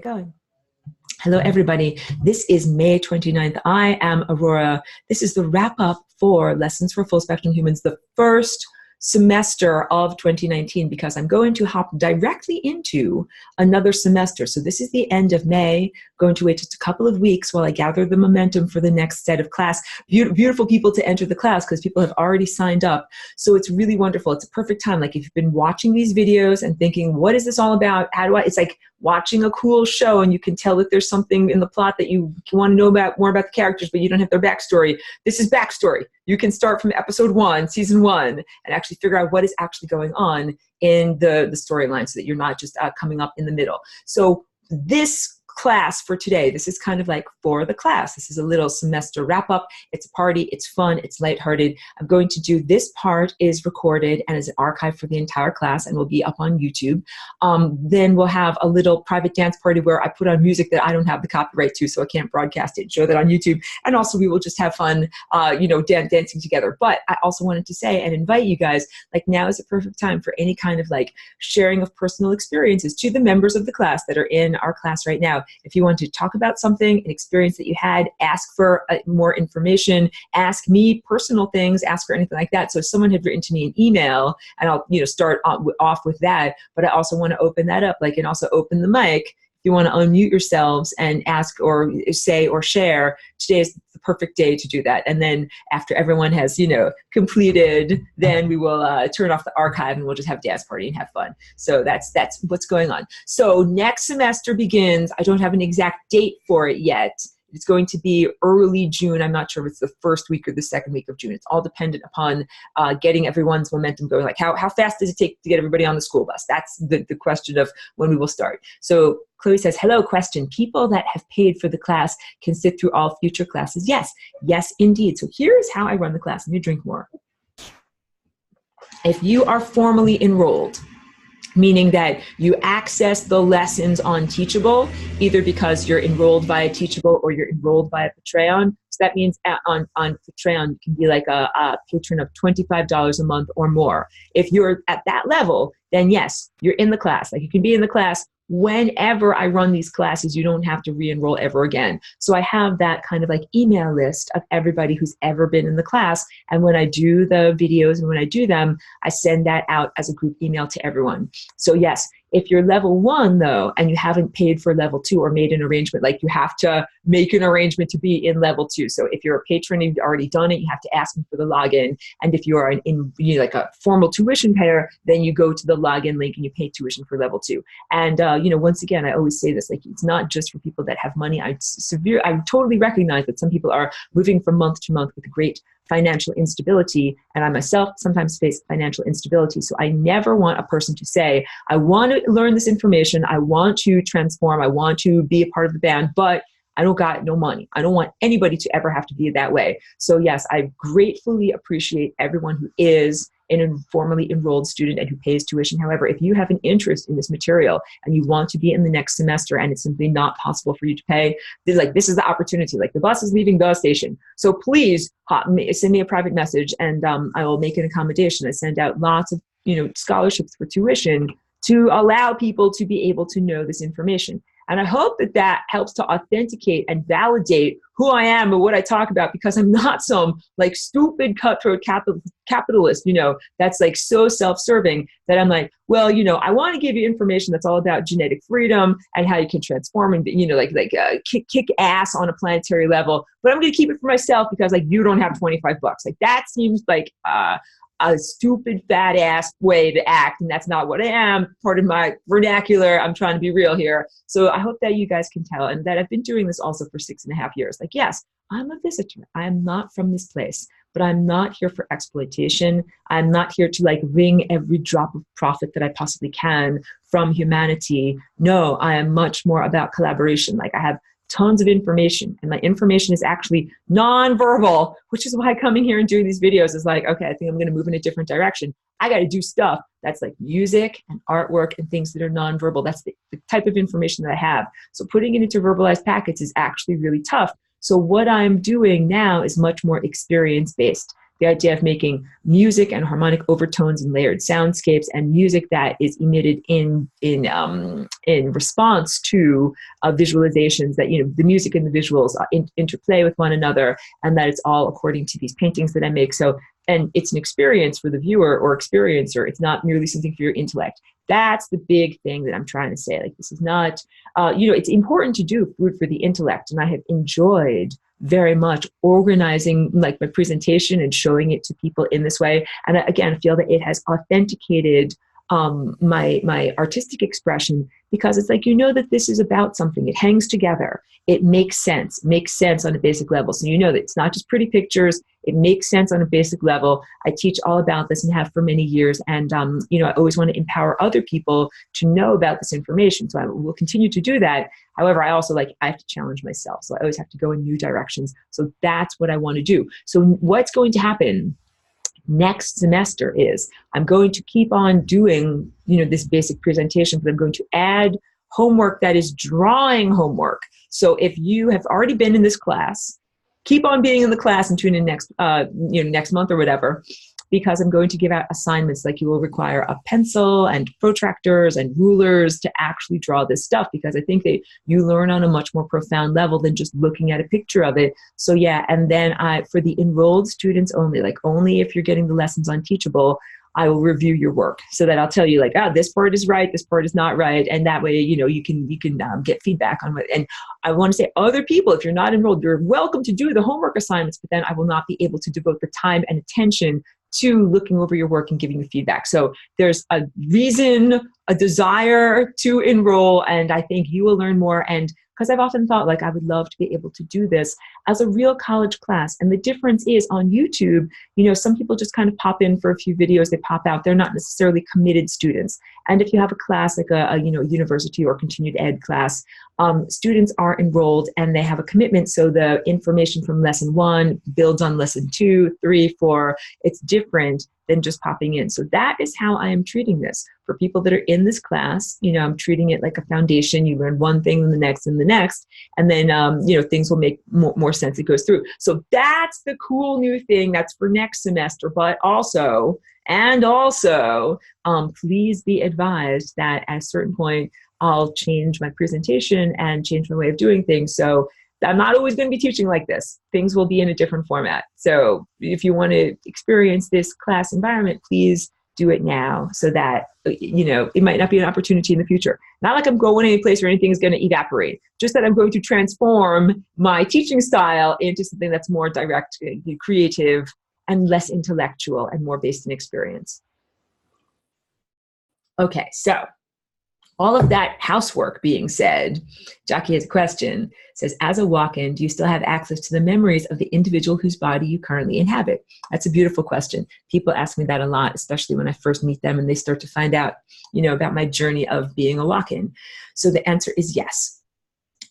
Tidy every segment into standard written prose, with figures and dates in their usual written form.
Going. Hello, everybody. This is May 29th. I am Aurora. This is the wrap up for Lessons for Full Spectrum Humans, the first semester of 2019, because I'm going to hop directly into another semester. So this is the end of May, going to wait just a couple of weeks while I gather the momentum for the next set of class. Beautiful people to enter the class because people have already signed up. So it's really wonderful. It's a perfect time. Like if you've been watching these videos and thinking, what is this all about? How do I, it's like watching a cool show and you can tell that there's something in the plot that you want to know about more about the characters, but you don't have their backstory. This is backstory. You can start from episode 1, season 1, and actually figure out what is actually going on in the storyline so that you're not just coming up in the middle. So this class for today, this is kind of like for the class. This is a little semester wrap up. It's a party. It's fun. It's lighthearted. I'm going to do this part is recorded and is an archive for the entire class and will be up on YouTube. Then we'll have a little private dance party where I put on music that I don't have the copyright to, so I can't broadcast it and show that on YouTube. And also we will just have fun, dancing together. But I also wanted to say and invite you guys, like now is a perfect time for any kind of like sharing of personal experiences to the members of the class that are in our class right now. If you want to talk about something, an experience that you had, ask for more information, ask me personal things, ask for anything like that. So if someone had written to me an email, and I'll start off with that, but I also want to open that up, and also open the mic. If you want to unmute yourselves and ask or say or share, today is the perfect day to do that. And then after everyone has, completed, then we will turn off the archive and we'll just have dance party and have fun. So that's what's going on. So next semester begins. I don't have an exact date for it yet. It's going to be early June. I'm not sure if it's the first week or the second week of June. It's all dependent upon getting everyone's momentum going. Like how fast does it take to get everybody on the school bus? That's the question of when we will start. So Chloe says, hello, question. People that have paid for the class can sit through all future classes. Yes, indeed. So here's how I run the class. Let me drink more. If you are formally enrolled, meaning that you access the lessons on Teachable, either because you're enrolled via Teachable or you're enrolled via Patreon. So that means on Patreon, you can be like a patron of $25 a month or more. If you're at that level, then yes, you're in the class. Like you can be in the class whenever I run these classes. You don't have to re-enroll ever again. So I have that kind of like email list of everybody who's ever been in the class. And when I do the videos and when I do them, I send that out as a group email to everyone. So yes, if you're level 1 though, and you haven't paid for level 2 or made an arrangement, like you have to make an arrangement to be in level 2. So if you're a patron and you've already done it, you have to ask them for the login. And if you are like a formal tuition payer, then you go to the login link and you pay tuition for level 2. And once again, I always say this, like it's not just for people that have money. I totally recognize that some people are moving from month to month with great financial instability, and I myself sometimes face financial instability. So I never want a person to say, I want to learn this information, I want to transform, I want to be a part of the band, but I don't got no money. I don't want anybody to ever have to be that way. So yes, I gratefully appreciate everyone who is an formally enrolled student and who pays tuition. However, if you have an interest in this material and you want to be in the next semester and it's simply not possible for you to pay, this is the opportunity. Like the bus is leaving the station. So please send me a private message and I will make an accommodation. I send out lots of scholarships for tuition to allow people to be able to know this information. And I hope that helps to authenticate and validate who I am and what I talk about, because I'm not some like stupid cutthroat capitalist, that's like so self-serving that I'm like, well, I want to give you information that's all about genetic freedom and how you can transform and, kick ass on a planetary level. But I'm going to keep it for myself because like you don't have $25. Like that seems like a stupid fat ass way to act, and that's not what I am. Part of my vernacular, I'm trying to be real here. So I hope that you guys can tell, and that I've been doing this also for 6.5 years. Like, yes, I'm a visitor. I am not from this place, but I'm not here for exploitation. I'm not here to like wring every drop of profit that I possibly can from humanity. No, I am much more about collaboration. Like I have tons of information, and my information is actually non-verbal, which is why coming here and doing these videos is like, okay, I think I'm going to move in a different direction. I got to do stuff that's like music and artwork and things that are non-verbal. That's the type of information that I have. So putting it into verbalized packets is actually really tough. So what I'm doing now is much more experience-based. the idea of making music and harmonic overtones and layered soundscapes and music that is emitted in response to visualizations, that, you know, the music and the visuals interplay with one another, and that it's all according to these paintings that I make. So, and it's an experience for the viewer or experiencer. It's not merely something for your intellect. That's the big thing that I'm trying to say. Like, this is not, you know, it's important to do food for the intellect. And I have enjoyed very much organizing like my presentation and showing it to people in this way. And I, again, feel that it has authenticated my artistic expression, because it's like, you know, that this is about something. It hangs together. It makes sense on a basic level. So you know that it's not just pretty pictures. It makes sense on a basic level. I teach all about this and have for many years. And, you know, I always want to empower other people to know about this information. So I will continue to do that. However, I also I have to challenge myself. So I always have to go in new directions. So that's what I want to do. So what's going to happen next semester is I'm going to keep on doing, you know, this basic presentation, but I'm going to add homework that is drawing homework. So if you have already been in this class, keep on being in the class and tune in next month or whatever, because I'm going to give out assignments. Like, you will require a pencil and protractors and rulers to actually draw this stuff, because I think that you learn on a much more profound level than just looking at a picture of it. So yeah, and then for the enrolled students only, like only if you're getting the lessons on Teachable, I will review your work so that I'll tell you like, this part is right, this part is not right. And that way, you know, you can get feedback on what, and I want to say other people, if you're not enrolled, you're welcome to do the homework assignments, but then I will not be able to devote the time and attention to looking over your work and giving you feedback. So there's a reason, a desire to enroll, and I think you will learn more. And because I've often thought like I would love to be able to do this as a real college class. And the difference is on YouTube, you know, some people just kind of pop in for a few videos, they pop out. They're not necessarily committed students. And if you have a class like a university or continued ed class, students are enrolled and they have a commitment. So the information from lesson 1 builds on lesson 2, 3, 4. It's different than just popping in. So that is how I am treating this. For people that are in this class, you know, I'm treating it like a foundation. You learn one thing, then the next, and the next, and then, you know, things will make more sense. It goes through. So that's the cool new thing. That's for next semester. But also, please be advised that at a certain point, I'll change my presentation and change my way of doing things. So I'm not always going to be teaching like this. Things will be in a different format. So if you want to experience this class environment, please do it now, so that, you know, it might not be an opportunity in the future. Not like I'm going any place or anything is going to evaporate, just that I'm going to transform my teaching style into something that's more direct, creative, and less intellectual and more based in experience. Okay, so all of that housework being said, Jackie has a question. It says, as a walk-in, do you still have access to the memories of the individual whose body you currently inhabit? That's a beautiful question. People ask me that a lot, especially when I first meet them and they start to find out, you know, about my journey of being a walk-in. So the answer is yes.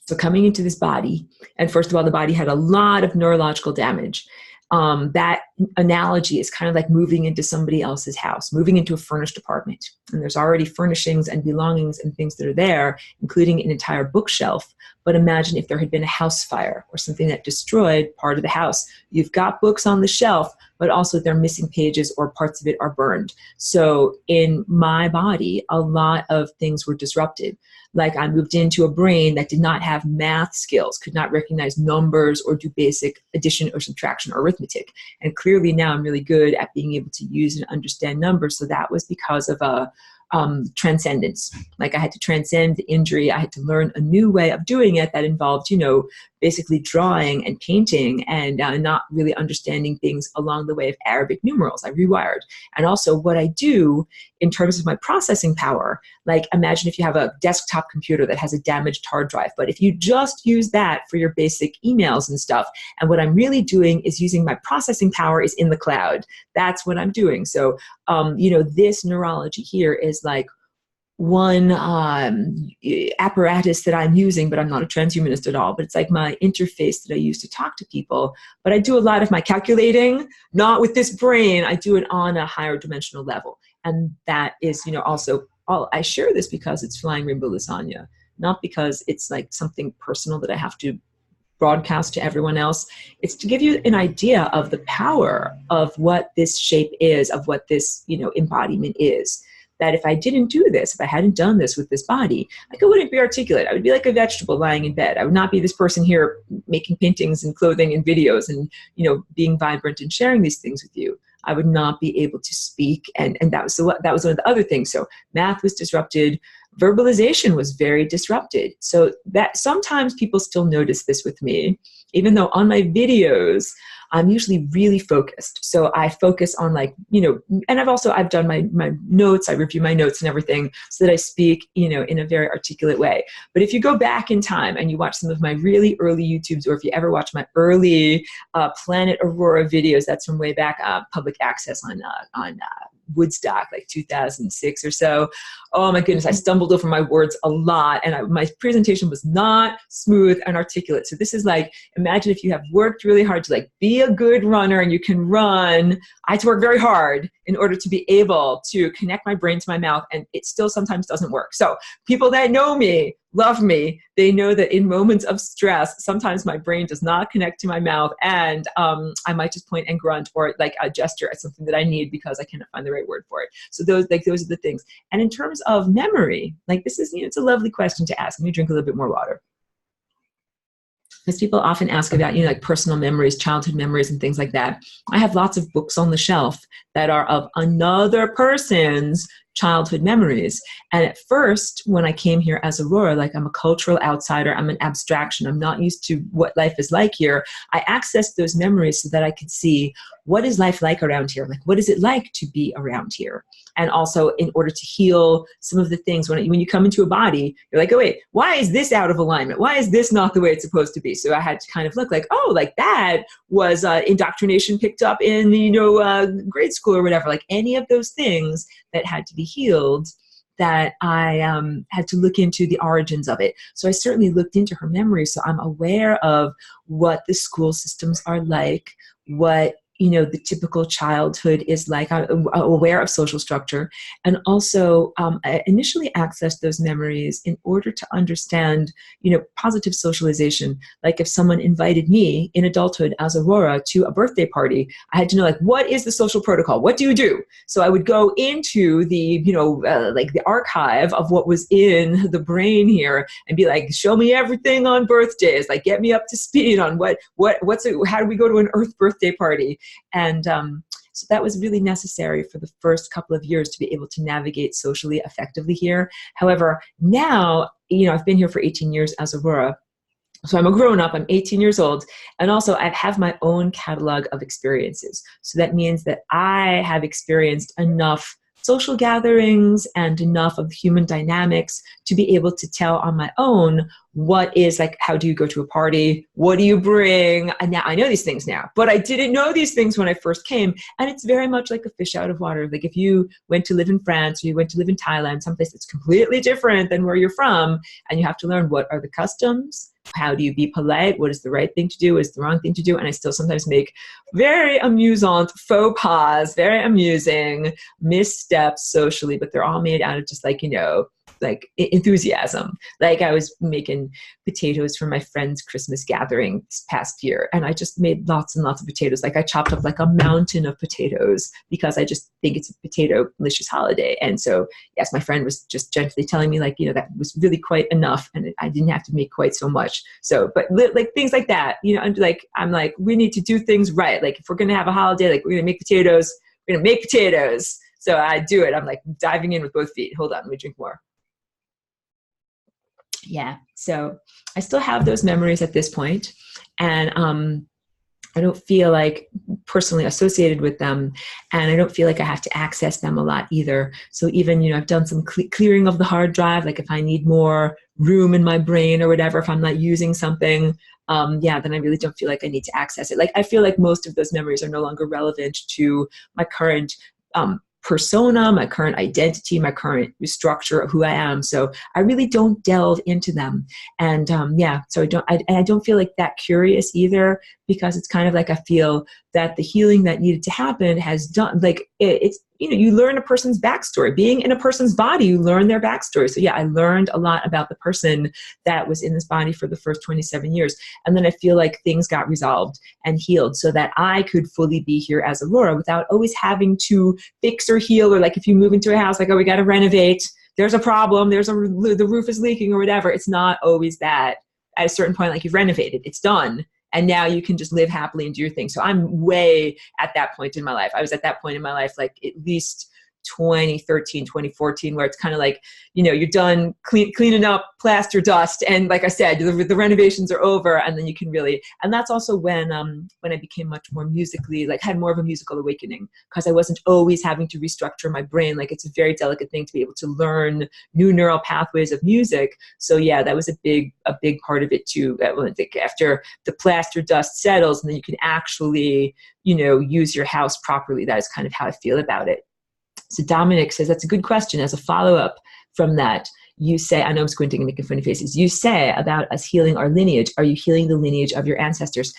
So coming into this body, and first of all, the body had a lot of neurological damage. That analogy is kind of like moving into somebody else's house, moving into a furnished apartment. And there's already furnishings and belongings and things that are there, including an entire bookshelf. But imagine if there had been a house fire or something that destroyed part of the house. You've got books on the shelf, but also they're missing pages or parts of it are burned. So in my body, a lot of things were disrupted. Like I moved into a brain that did not have math skills, could not recognize numbers or do basic addition or subtraction or arithmetic. And clearly now I'm really good at being able to use and understand numbers. So that was because of a transcendence. Like I had to transcend the injury. I had to learn a new way of doing it that involved, you know, basically drawing and painting and not really understanding things along the way of Arabic numerals. I rewired. And also what I do in terms of my processing power, like imagine if you have a desktop computer that has a damaged hard drive, but if you just use that for your basic emails and stuff, and what I'm really doing is using my processing power is in the cloud. That's what I'm doing. So, you know, this neurology here is like one apparatus that I'm using, but I'm not a transhumanist at all, but it's like my interface that I use to talk to people. But I do a lot of my calculating, not with this brain. I do it on a higher dimensional level. And that is, you know, also, I share this because it's Flying Rainbow Lasagna, not because it's like something personal that I have to broadcast to everyone else. It's to give you an idea of the power of what this shape is, of what this, embodiment is. That if I didn't do this, if I hadn't done this with this body, I wouldn't be articulate. I would be like a vegetable lying in bed. I would not be this person here making paintings and clothing and videos and, being vibrant and sharing these things with you. I would not be able to speak. And that was one of the other things. So math was disrupted. Verbalization was very disrupted. So that sometimes people still notice this with me, even though on my videos, I'm usually really focused. So I focus on and I've done my notes, I review my notes and everything so that I speak, in a very articulate way. But if you go back in time and you watch some of my really early YouTubes, or if you ever watch my early Planet Aurora videos, that's from way back, public access on Woodstock, 2006 or so. Oh my goodness, I stumbled over my words a lot, and my presentation was not smooth and articulate. So this is imagine if you have worked really hard to be a good runner and you can run. I had to work very hard in order to be able to connect my brain to my mouth, and it still sometimes doesn't work. So people that know me, love me, they know that in moments of stress, sometimes my brain does not connect to my mouth, and I might just point and grunt or a gesture at something that I need because I cannot find the right word for it. So those are the things. And in terms of memory, this is, it's a lovely question to ask. Let me drink a little bit more water. Because people often ask about, personal memories, childhood memories, and things like that. I have lots of books on the shelf that are of another person's childhood memories. And at first, when I came here as Aurora, I'm a cultural outsider, I'm an abstraction, I'm not used to what life is like here. I accessed those memories so that I could see, what is life like around here? What is it like to be around here? And also, in order to heal some of the things, when you come into a body, you're oh wait, why is this out of alignment? Why is this not the way it's supposed to be? So I had to kind of look that was indoctrination picked up in, grade school or whatever, any of those things that had to be healed, that I had to look into the origins of it. So I certainly looked into her memory. So I'm aware of what the school systems are like, what the typical childhood is like. I'm aware of social structure, and also I initially accessed those memories in order to understand, positive socialization. If someone invited me in adulthood as Aurora to a birthday party, I had to know what is the social protocol? What do you do? So I would go into the, the archive of what was in the brain here and be show me everything on birthdays, get me up to speed on how do we go to an Earth birthday party? And so that was really necessary for the first couple of years to be able to navigate socially effectively here. However, now, I've been here for 18 years as Aurora. So I'm a grown-up, I'm 18 years old, and also I have my own catalog of experiences. So that means that I have experienced enough social gatherings and enough of human dynamics to be able to tell on my own what is how do you go to a party? What do you bring? And now I know these things now, but I didn't know these things when I first came. And it's very much like a fish out of water. If you went to live in France or you went to live in Thailand, someplace that's completely different than where you're from, and you have to learn what are the customs, how do you be polite, what is the right thing to do, what is the wrong thing to do. And I still sometimes make very amusant faux pas, very amusing missteps socially, but they're all made out of just enthusiasm. I was making potatoes for my friend's Christmas gathering this past year, and I just made lots and lots of potatoes. I chopped up a mountain of potatoes because I just think it's a potato-licious holiday. And so, yes, my friend was just gently telling me that was really quite enough, and I didn't have to make quite so much. So, but things like that, I'm we need to do things right. If we're going to have a holiday, we're going to make potatoes, we're going to make potatoes. So I do it. I'm diving in with both feet. Hold on, let me drink more. Yeah, so I still have those memories at this point, and I don't feel personally associated with them, and I don't feel I have to access them a lot either. So even, I've done some clearing of the hard drive, if I need more room in my brain or whatever, if I'm not using something, then I really don't feel I need to access it. I feel most of those memories are no longer relevant to my current persona, my current identity, my current structure of who I am. So I really don't delve into them. And so I don't feel that curious either, because it's kind of like I feel that the healing that needed to happen has done, like it's, you learn a person's backstory. Being in a person's body, you learn their backstory. So yeah, I learned a lot about the person that was in this body for the first 27 years. And then I feel like things got resolved and healed so that I could fully be here as Aurora without always having to fix or heal, or like if you move into a house, like, oh, we got to renovate. There's a problem. The roof is leaking or whatever. It's not always that. At a certain point, like you've renovated, it's done. And now you can just live happily and do your thing. So I'm way at that point in my life. I was at that point in my life, like at least 2013, 2014, where it's kind of like, you're done cleaning up plaster dust. And like I said, the renovations are over, and then you can really, and that's also when I became much more musically, like had more of a musical awakening, because I wasn't always having to restructure my brain. Like it's a very delicate thing to be able to learn new neural pathways of music. So yeah, that was a big part of it too. I think after the plaster dust settles, and then you can actually, use your house properly. That is kind of how I feel about it. So Dominic says, that's a good question. As a follow-up from that, you say, I know I'm squinting and making funny faces. You say about us healing our lineage. Are you healing the lineage of your ancestors?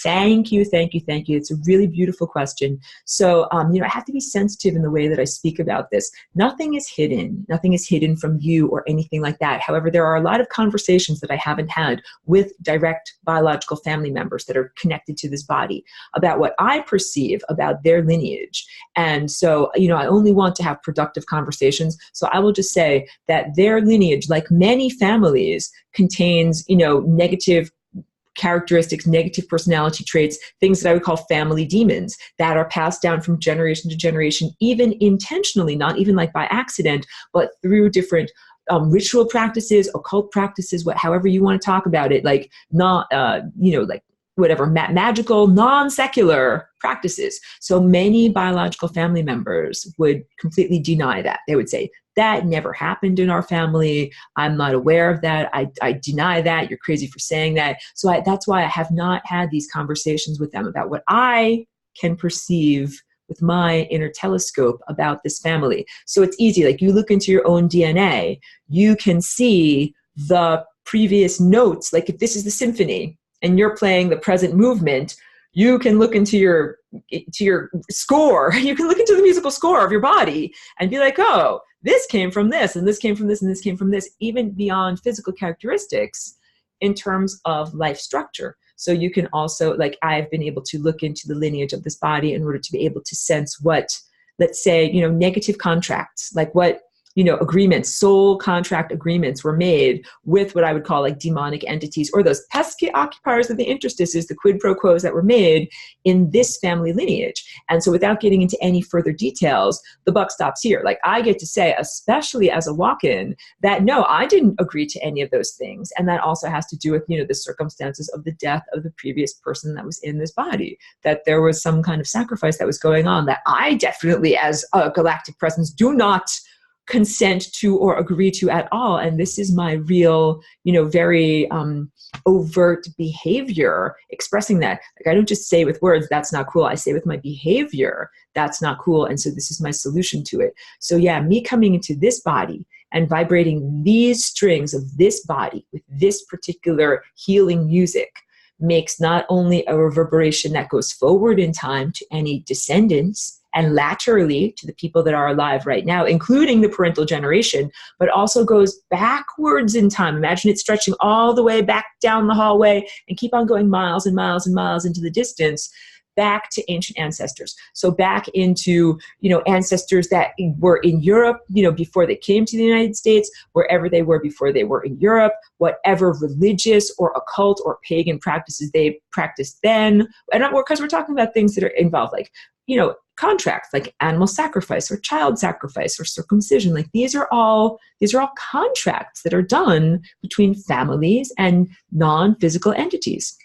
Thank you. It's a really beautiful question. So, I have to be sensitive in the way that I speak about this. Nothing is hidden. Nothing is hidden from you or anything like that. However, there are a lot of conversations that I haven't had with direct biological family members that are connected to this body about what I perceive about their lineage. And so, I only want to have productive conversations. So I will just say that their lineage, like many families, contains, negative characteristics, negative personality traits, things that I would call family demons that are passed down from generation to generation, even intentionally, not even like by accident, but through different ritual practices, occult practices, however you want to talk about it, like not, like whatever, magical, non-secular practices. So many biological family members would completely deny that. They would say, that never happened in our family. I'm not aware of that. I deny that. You're crazy for saying that. So that's why I have not had these conversations with them about what I can perceive with my inner telescope about this family. So it's easy. Like you look into your own DNA, you can see the previous notes. Like if this is the symphony and you're playing the present movement, you can look into your score. You can look into the musical score of your body and be like, oh, this came from this, and this came from this, and this came from this, even beyond physical characteristics in terms of life structure. So you can also, like I've been able to look into the lineage of this body in order to be able to sense what, let's say, negative contracts, like what, agreements, soul contract agreements were made with what I would call like demonic entities, or those pesky occupiers of the interstices, the quid pro quos that were made in this family lineage. And so without getting into any further details, the buck stops here. Like I get to say, especially as a walk-in, that no, I didn't agree to any of those things. And that also has to do with, the circumstances of the death of the previous person that was in this body, that there was some kind of sacrifice that was going on that I definitely, as a galactic presence, do not consent to or agree to at all. And this is my real, very overt behavior expressing that. Like I don't just say with words, that's not cool. I say with my behavior, that's not cool. And so this is my solution to it. So yeah, me coming into this body and vibrating these strings of this body with this particular healing music makes not only a reverberation that goes forward in time to any descendants, and laterally to the people that are alive right now, including the parental generation, but also goes backwards in time. Imagine it stretching all the way back down the hallway and keep on going miles and miles and miles into the distance, back to ancient ancestors. So back into, ancestors that were in Europe, before they came to the United States, wherever they were before they were in Europe, whatever religious or occult or pagan practices they practiced then. And because we're talking about things that are involved, like, contracts like animal sacrifice or child sacrifice or circumcision. Like these are all contracts that are done between families and non-physical entities.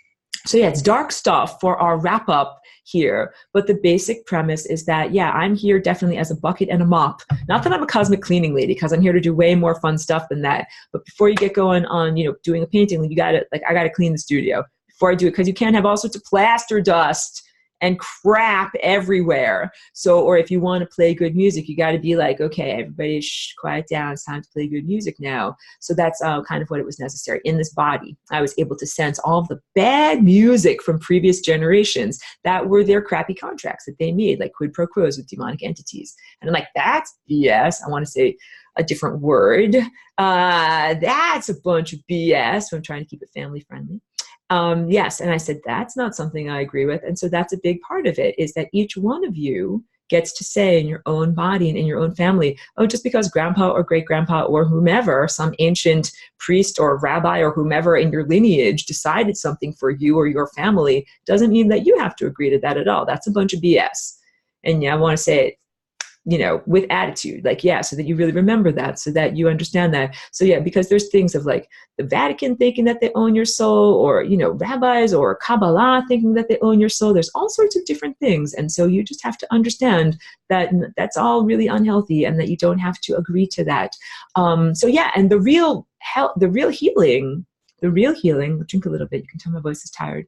So yeah, it's dark stuff for our wrap up here. But the basic premise is that, yeah, I'm here definitely as a bucket and a mop. Not that I'm a cosmic cleaning lady, because I'm here to do way more fun stuff than that. But before you get going on, doing a painting, I got to clean the studio before I do it, because you can't have all sorts of plaster dust and crap everywhere. So, or if you want to play good music, you got to be like, okay, everybody quiet down. It's time to play good music now. So that's kind of what it was necessary. In this body, I was able to sense all of the bad music from previous generations that were their crappy contracts that they made, like quid pro quos with demonic entities. And I'm like, that's BS. I want to say a different word. That's a bunch of BS. So I'm trying to keep it family friendly. Yes. And I said, that's not something I agree with. And so that's a big part of it, is that each one of you gets to say in your own body and in your own family, oh, just because grandpa or great grandpa or whomever, some ancient priest or rabbi or whomever in your lineage decided something for you or your family, doesn't mean that you have to agree to that at all. That's a bunch of BS. And yeah, I want to say it, you know, with attitude, like, yeah, so that you really remember that, so that you understand that. So yeah, because there's things of like the Vatican thinking that they own your soul, or, you know, rabbis or Kabbalah thinking that they own your soul. There's all sorts of different things. And so you just have to understand that that's all really unhealthy and that you don't have to agree to that. So yeah, and the real healing, I'll drink a little bit. You can tell my voice is tired.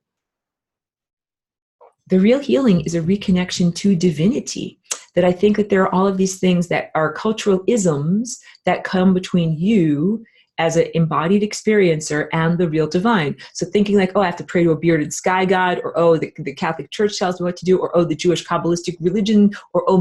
The real healing is a reconnection to divinity. That I think that there are all of these things that are cultural isms that come between you as an embodied experiencer and the real divine. So thinking like, oh, I have to pray to a bearded sky god, or oh, the Catholic Church tells me what to do, or oh, the Jewish Kabbalistic religion, or oh,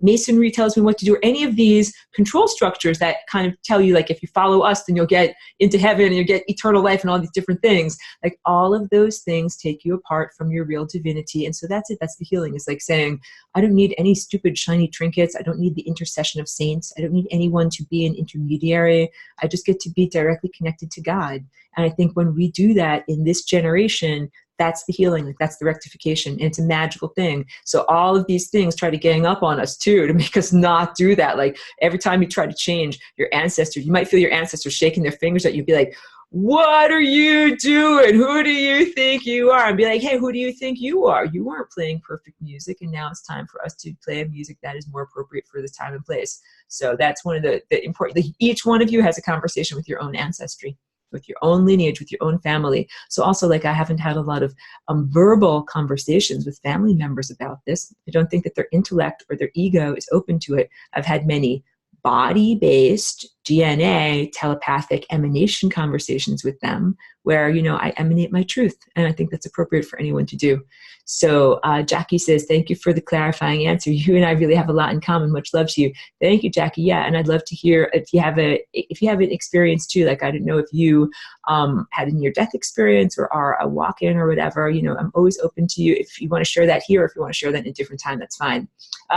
Masonry tells me what to do, or any of these control structures that kind of tell you, like, if you follow us, then you'll get into heaven and you'll get eternal life and all these different things. Like, all of those things take you apart from your real divinity. And so that's it. That's the healing. It's like saying, I don't need any stupid shiny trinkets. I don't need the intercession of saints. I don't need anyone to be an intermediary. I just get to be directly connected to God. And I think when we do that in this generation, that's the healing, like that's the rectification, and it's a magical thing. So all of these things try to gang up on us too, to make us not do that. Like every time you try to change your ancestors, you might feel your ancestors shaking their fingers at you, be like, what are you doing? Who do you think you are? And be like, hey, who do you think you are? You weren't playing perfect music, and now it's time for us to play a music that is more appropriate for this time and place. So that's one of the important, each one of you has a conversation with your own ancestry, with your own lineage, with your own family. So also, like, I haven't had a lot of verbal conversations with family members about this. I don't think that their intellect or their ego is open to it. I've had many body-based DNA telepathic emanation conversations with them where, you know, I emanate my truth, and I think that's appropriate for anyone to do. So Jackie says, thank you for the clarifying answer. You and I really have a lot in common. Much love to you. Thank you, Jackie. Yeah, and I'd love to hear if you have an experience too. Like, I don't know if you had a near-death experience or are a walk-in or whatever. You know, I'm always open to you. If you want to share that here, or if you want to share that in a different time, that's fine.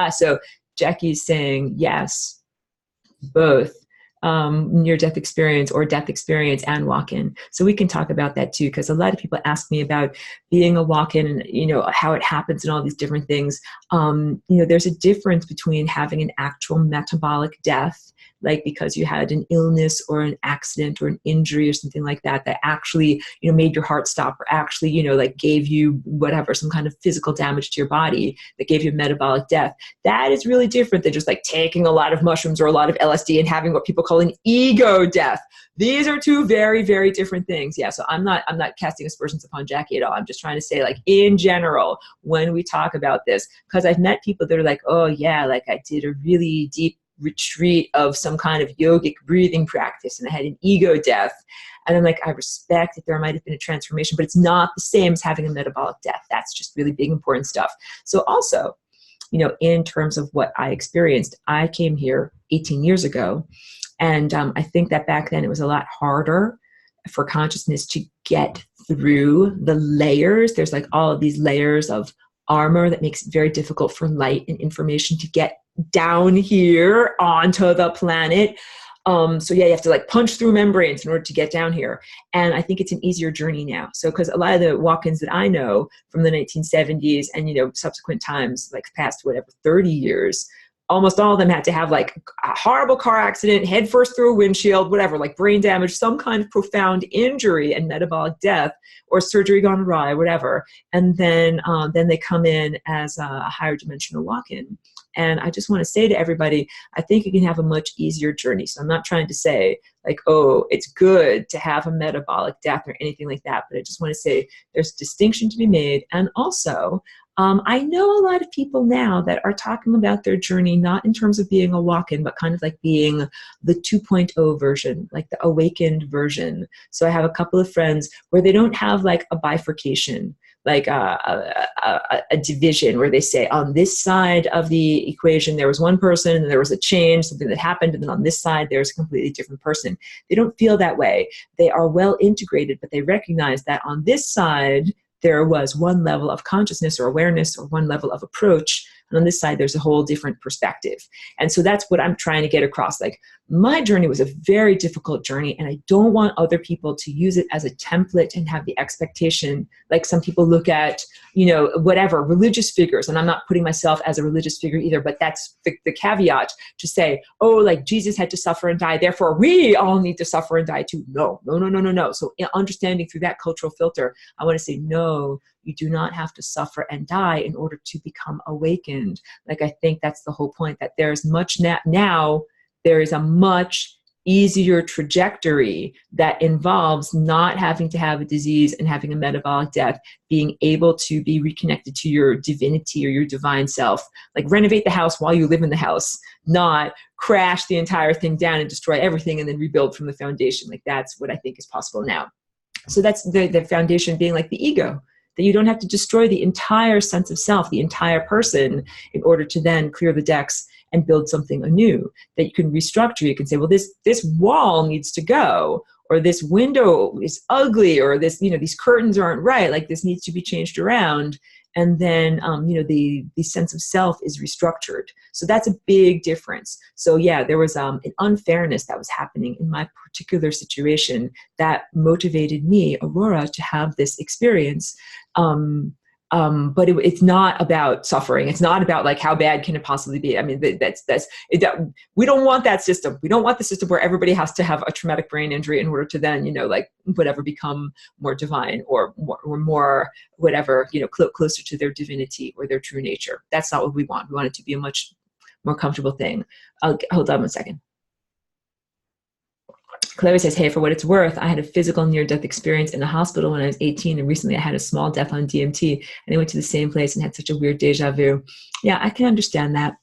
So Jackie's saying yes, both near-death experience or death experience and walk-in. So we can talk about that too, because a lot of people ask me about being a walk-in and, you know, how it happens and all these different things. You know, there's a difference between having an actual metabolic death, like because you had an illness or an accident or an injury or something like that, that actually, you know, made your heart stop, or actually, you know, like gave you whatever, some kind of physical damage to your body that gave you a metabolic death. That is really different than just like taking a lot of mushrooms or a lot of LSD and having what people call an ego death. These are two very, very different things. Yeah. So I'm not casting aspersions upon Jackie at all. I'm just trying to say, like, in general, when we talk about this, because I've met people that are like, oh yeah, like I did a really deep retreat of some kind of yogic breathing practice and I had an ego death. And I'm like, I respect that there might have been a transformation, but it's not the same as having a metabolic death. That's just really big, important stuff. So also, you know, in terms of what I experienced, I came here 18 years ago. And I think that back then it was a lot harder for consciousness to get through the layers. There's like all of these layers of armor that makes it very difficult for light and information to get down here onto the planet. So yeah, you have to like punch through membranes in order to get down here. And I think it's an easier journey now. So, because a lot of the walk-ins that I know from the 1970s and, you know, subsequent times, like past whatever, 30 years, almost all of them had to have like a horrible car accident, head first through a windshield, whatever, like brain damage, some kind of profound injury and metabolic death, or surgery gone awry, whatever. And then they come in as a higher dimensional walk-in. And I just want to say to everybody, I think you can have a much easier journey. So I'm not trying to say like, oh, it's good to have a metabolic death or anything like that. But I just want to say there's a distinction to be made. And also, I know a lot of people now that are talking about their journey, not in terms of being a walk-in, but kind of like being the 2.0 version, like the awakened version. So I have a couple of friends where they don't have like a bifurcation, like a division where they say on this side of the equation there was one person and there was a change, something that happened, and then on this side there's a completely different person. They don't feel that way. They are well integrated, but they recognize that on this side there was one level of consciousness or awareness or one level of approach, and on this side there's a whole different perspective. And so that's what I'm trying to get across. Like, my journey was a very difficult journey, and I don't want other people to use it as a template and have the expectation, like some people look at, you know, whatever, religious figures, and I'm not putting myself as a religious figure either, but that's the caveat to say, oh, like Jesus had to suffer and die, therefore we all need to suffer and die too. No. So understanding through that cultural filter, I want to say, no, you do not have to suffer and die in order to become awakened. Like, I think that's the whole point, that there's much now there is a much easier trajectory that involves not having to have a disease and having a metabolic death, being able to be reconnected to your divinity or your divine self. Like, renovate the house while you live in the house, not crash the entire thing down and destroy everything and then rebuild from the foundation. Like, that's what I think is possible now. So that's the foundation being like the ego, that you don't have to destroy the entire sense of self, the entire person, in order to then clear the decks and build something anew, that you can restructure. You can say, well, this wall needs to go, or this window is ugly, or this, you know, these curtains aren't right, like this needs to be changed around. And then, you know, the sense of self is restructured. So that's a big difference. So yeah, there was an unfairness that was happening in my particular situation that motivated me, Aurora, to have this experience. But it's not about suffering. It's not about like, how bad can it possibly be? I mean, we don't want that system. We don't want the system where everybody has to have a traumatic brain injury in order to then, you know, like whatever, become more divine or more whatever, you know, closer to their divinity or their true nature. That's not what we want. We want it to be a much more comfortable thing. Hold on one second. Chloe says, hey, for what it's worth, I had a physical near-death experience in the hospital when I was 18, and recently I had a small death on DMT, and I went to the same place and had such a weird deja vu. Yeah, I can understand that.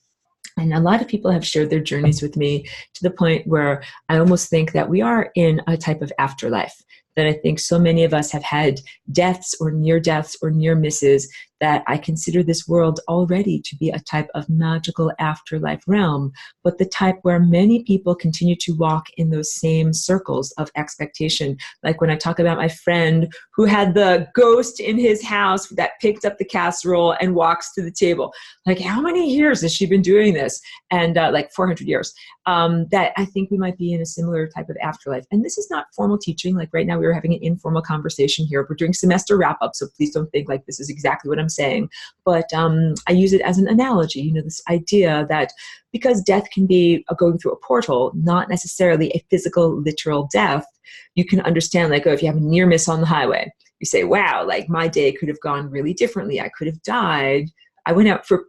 And a lot of people have shared their journeys with me to the point where I almost think that we are in a type of afterlife, that I think so many of us have had deaths or near misses, that I consider this world already to be a type of magical afterlife realm, but the type where many people continue to walk in those same circles of expectation. Like when I talk about my friend who had the ghost in his house that picked up the casserole and walks to the table. Like, how many years has she been doing this? And like 400 years. That I think we might be in a similar type of afterlife. And this is not formal teaching. Like right now we were having an informal conversation here. We're doing semester wrap up, so please don't think like this is exactly what I'm saying. But I use it as an analogy, you know, this idea that because death can be going through a portal, not necessarily a physical, literal death, you can understand, like, oh, if you have a near miss on the highway, you say, wow, like my day could have gone really differently. I could have died. I went out for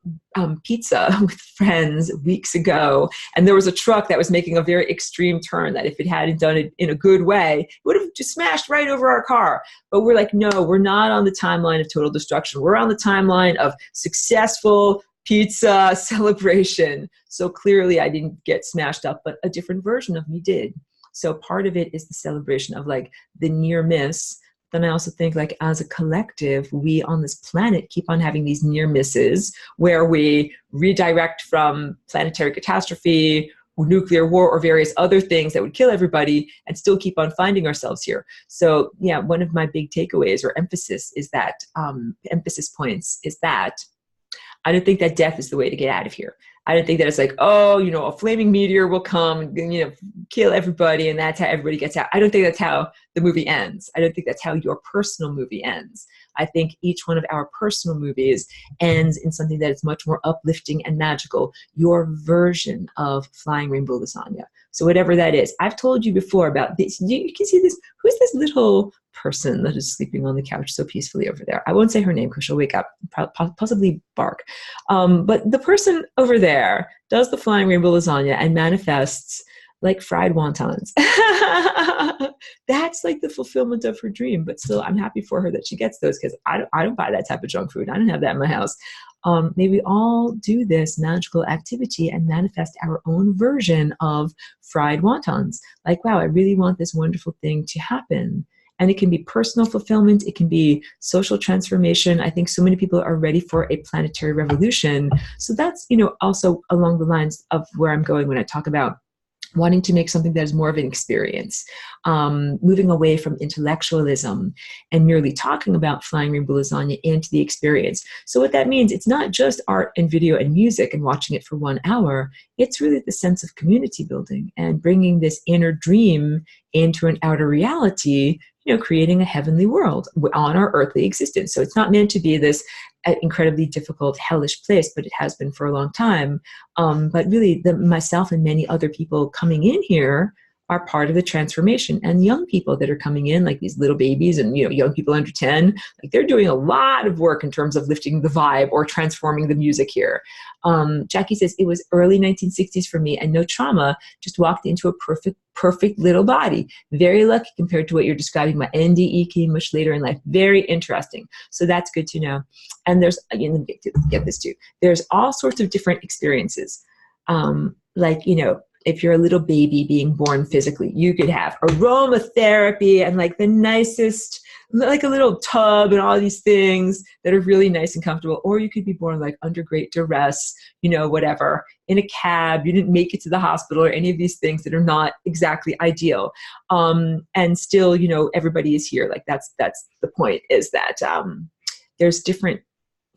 pizza with friends weeks ago, and there was a truck that was making a very extreme turn that if it hadn't done it in a good way, it would have just smashed right over our car. But we're like, no, we're not on the timeline of total destruction. We're on the timeline of successful pizza celebration. So clearly I didn't get smashed up, but a different version of me did. So part of it is the celebration of like the near miss. Then I also think, like, as a collective, we on this planet keep on having these near misses where we redirect from planetary catastrophe, nuclear war, or various other things that would kill everybody, and still keep on finding ourselves here. So yeah, one of my big takeaways or emphasis points is that I don't think that death is the way to get out of here. I don't think that it's like, oh, you know, a flaming meteor will come and, you know, kill everybody, and that's how everybody gets out. I don't think that's how the movie ends. I don't think that's how your personal movie ends. I think each one of our personal movies ends in something that is much more uplifting and magical, your version of flying rainbow lasagna. So whatever that is. I've told you before about this. You can see this. Who's this little person that is sleeping on the couch so peacefully over there? I won't say her name because she'll wake up, possibly bark. But the person over there does the flying rainbow lasagna and manifests like fried wontons. That's like the fulfillment of her dream. But still, I'm happy for her that she gets those, because I don't buy that type of junk food. I don't have that in my house. May we all do this magical activity and manifest our own version of fried wontons. Like, wow, I really want this wonderful thing to happen. And it can be personal fulfillment. It can be social transformation. I think so many people are ready for a planetary revolution. So that's, also along the lines of where I'm going when I talk about wanting to make something that is more of an experience, moving away from intellectualism and merely talking about flying rainbow lasagna into the experience. So what that means, it's not just art and video and music and watching it for 1 hour. It's really the sense of community building and bringing this inner dream into an outer reality, creating a heavenly world on our earthly existence. So it's not meant to be this incredibly difficult, hellish place, but it has been for a long time. But really, myself and many other people coming in here are part of the transformation. And young people that are coming in, like these little babies and young people under 10, like they're doing a lot of work in terms of lifting the vibe or transforming the music here. Jackie says, it was early 1960s for me and no trauma, just walked into a perfect little body. Very lucky compared to what you're describing. My NDE came much later in life. Very interesting. So that's good to know. And there's, get this too, there's all sorts of different experiences. If you're a little baby being born physically, you could have aromatherapy and like the nicest, like a little tub and all these things that are really nice and comfortable. Or you could be born like under great duress, whatever, in a cab. You didn't make it to the hospital or any of these things that are not exactly ideal. And still, everybody is here. Like that's the point, is that there's different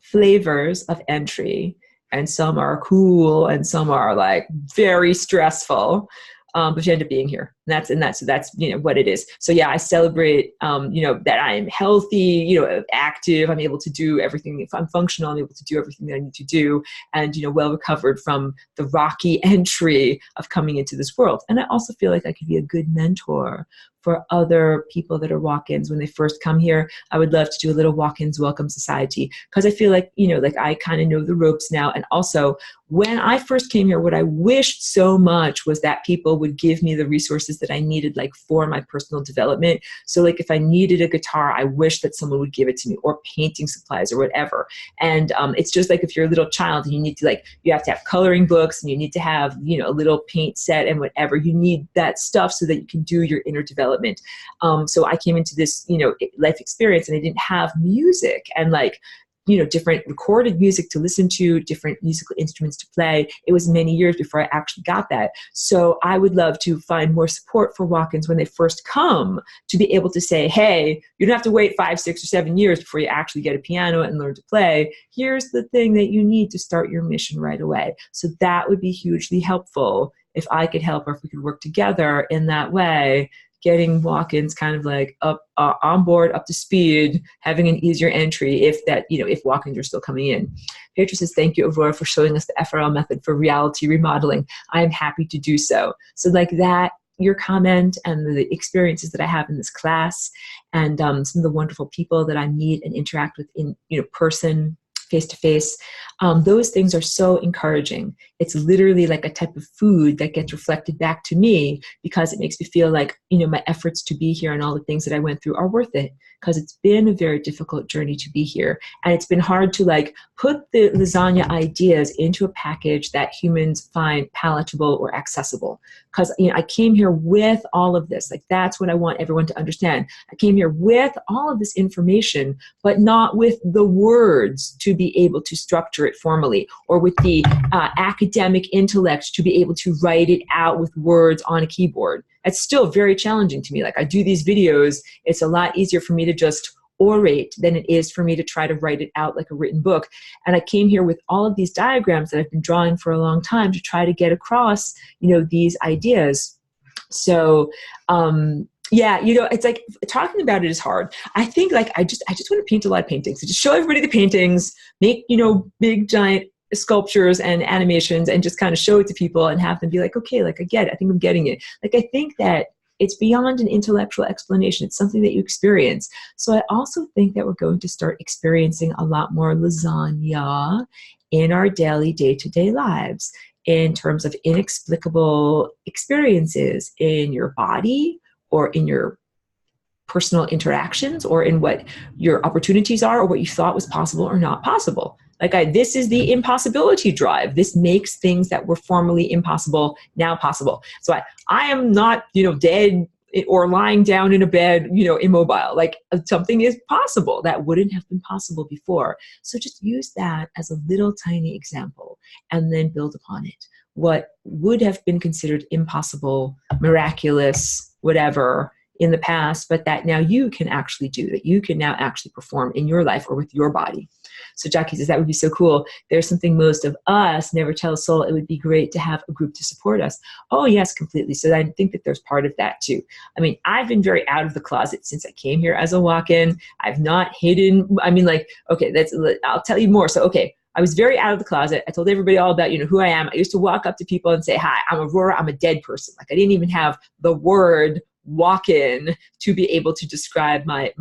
flavors of entry. And some are cool and some are like very stressful. But you end up being here. So that's what it is. So yeah, I celebrate, that I am healthy, active. I'm able to do everything. If I'm functional, I'm able to do everything that I need to do, and, well recovered from the rocky entry of coming into this world. And I also feel like I could be a good mentor for other people that are walk-ins when they first come here. I would love to do a little walk-ins welcome society, because I feel like, I kind of know the ropes now. And also, when I first came here, what I wished so much was that people would give me the resources that I needed, like for my personal development. So like if I needed a guitar, I wish that someone would give it to me, or painting supplies or whatever. And it's just like if you're a little child and you need to you have to have coloring books and you need to have, a little paint set and whatever. You need that stuff so that you can do your inner development. So I came into this, life experience, and I didn't have music and different recorded music to listen to, different musical instruments to play. It was many years before I actually got that. So I would love to find more support for walk-ins when they first come, to be able to say, hey, you don't have to wait 5, 6, or 7 years before you actually get a piano and learn to play. Here's the thing that you need to start your mission right away. So that would be hugely helpful if I could help, or if we could work together in that way, getting walk-ins kind of like up on board, up to speed, having an easier entry if walk-ins are still coming in. Petra says, thank you, Aurora, for showing us the FRL method for reality remodeling. I am happy to do so. So like that, your comment and the experiences that I have in this class, and some of the wonderful people that I meet and interact with in person, face-to-face, those things are so encouraging. It's literally like a type of food that gets reflected back to me, because it makes me feel like, my efforts to be here and all the things that I went through are worth it, because it's been a very difficult journey to be here. And it's been hard to put the lasagna ideas into a package that humans find palatable or accessible. Because, I came here with all of this. That's what I want everyone to understand. I came here with all of this information, but not with the words to be able to structure it formally, or with the academic intellect to be able to write it out with words on a keyboard. It's still very challenging to me. I do these videos, it's a lot easier for me to just orate than it is for me to try to write it out like a written book. And I came here with all of these diagrams that I've been drawing for a long time to try to get across, these ideas. So, yeah, it's like talking about it is hard. I think I just want to paint a lot of paintings. So just show everybody the paintings, make, big giant sculptures and animations, and just kind of show it to people and have them be like, okay, I get it. I think I'm getting it. I think that it's beyond an intellectual explanation. It's something that you experience. So I also think that we're going to start experiencing a lot more lasagna in our daily, day-to-day lives. in terms of inexplicable experiences in your body or in your personal interactions or in what your opportunities are or what you thought was possible or not possible. This is the impossibility drive. This makes things that were formerly impossible now possible. So I am not, dead or lying down in a bed, immobile. Something is possible that wouldn't have been possible before. So just use that as a little tiny example and then build upon it. What would have been considered impossible, miraculous, whatever, in the past, but that now you can actually do, that you can now actually perform in your life or with your body. So Jackie says, that would be so cool. There's something most of us never tell a soul. It would be great to have a group to support us. Oh yes, completely. So I think that there's part of that too. I mean, I've been very out of the closet since I came here as a walk-in. I've not hidden. I'll tell you more. So, okay. I was very out of the closet. I told everybody all about, who I am. I used to walk up to people and say, hi, I'm Aurora. I'm a dead person. I didn't even have the word walk in to be able to describe my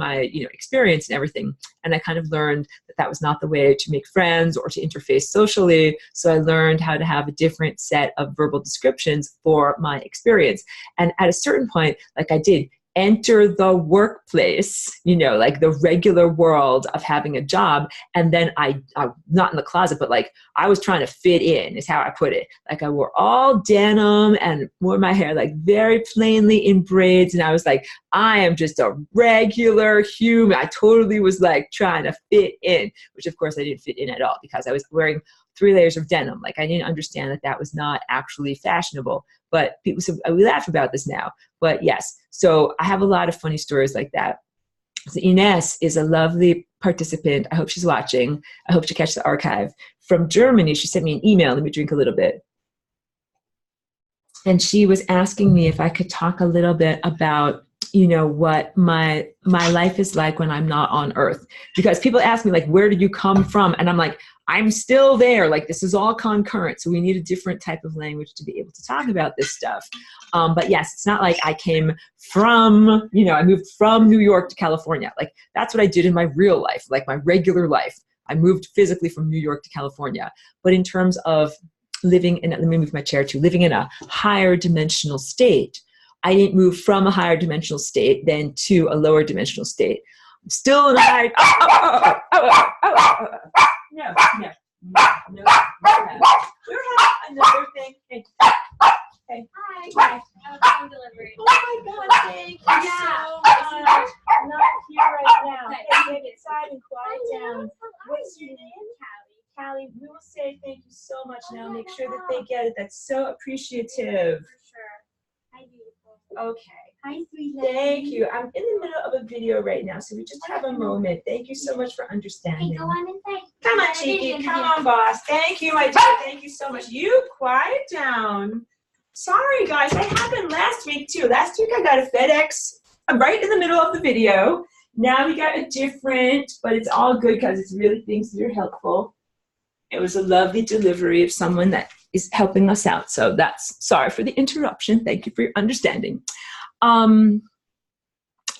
experience and everything. And I kind of learned that was not the way to make friends or to interface socially. So I learned how to have a different set of verbal descriptions for my experience. And at a certain point, I did enter the workplace, the regular world of having a job. And then I'm not in the closet, but I was trying to fit in is how I put it. I wore all denim and wore my hair very plainly in braids. And I was I am just a regular human. I totally was trying to fit in, which of course I didn't fit in at all because I was wearing 3 layers of denim. I didn't understand that was not actually fashionable. But people say, we laugh about this now. But yes, so I have a lot of funny stories like that. So Ines is a lovely participant. I hope she's watching. I hope she catches the archive. From Germany, she sent me an email. Let me drink a little bit. And she was asking me if I could talk a little bit about what my life is like when I'm not on Earth. Because people ask me where did you come from? And I'm I'm still there. This is all concurrent. So we need a different type of language to be able to talk about this stuff. But yes, it's not I came from, I moved from New York to California. That's what I did in my real life, my regular life. I moved physically from New York to California. But in terms of living in, let me move my chair too, living in a higher dimensional state, I didn't move from a higher dimensional state then to a lower dimensional state. I'm still in a higher, no. We're having another thing. Hey. Hi. Home delivery. Oh my God, thank you so much. I'm not here right now. Hey, get inside and quiet down. What's your name? Callie, we will say thank you so much now. Make sure that they get it. That's so appreciative. For sure. Hi, beautiful. Okay. Hi, sweet lady. Thank you. I'm in the middle of a video right now, so we just have a moment. Thank you so much for understanding. Hey, go on inside. Come on, Cheeky. Come on, boss. Thank you, my dear. Thank you so much. You quiet down. Sorry, guys. That happened last week, too. Last week, I got a FedEx right in the middle of the video. Now we got a different, but it's all good because it's really things that are helpful. It was a lovely delivery of someone that is helping us out. So that's, sorry for the interruption. Thank you for your understanding.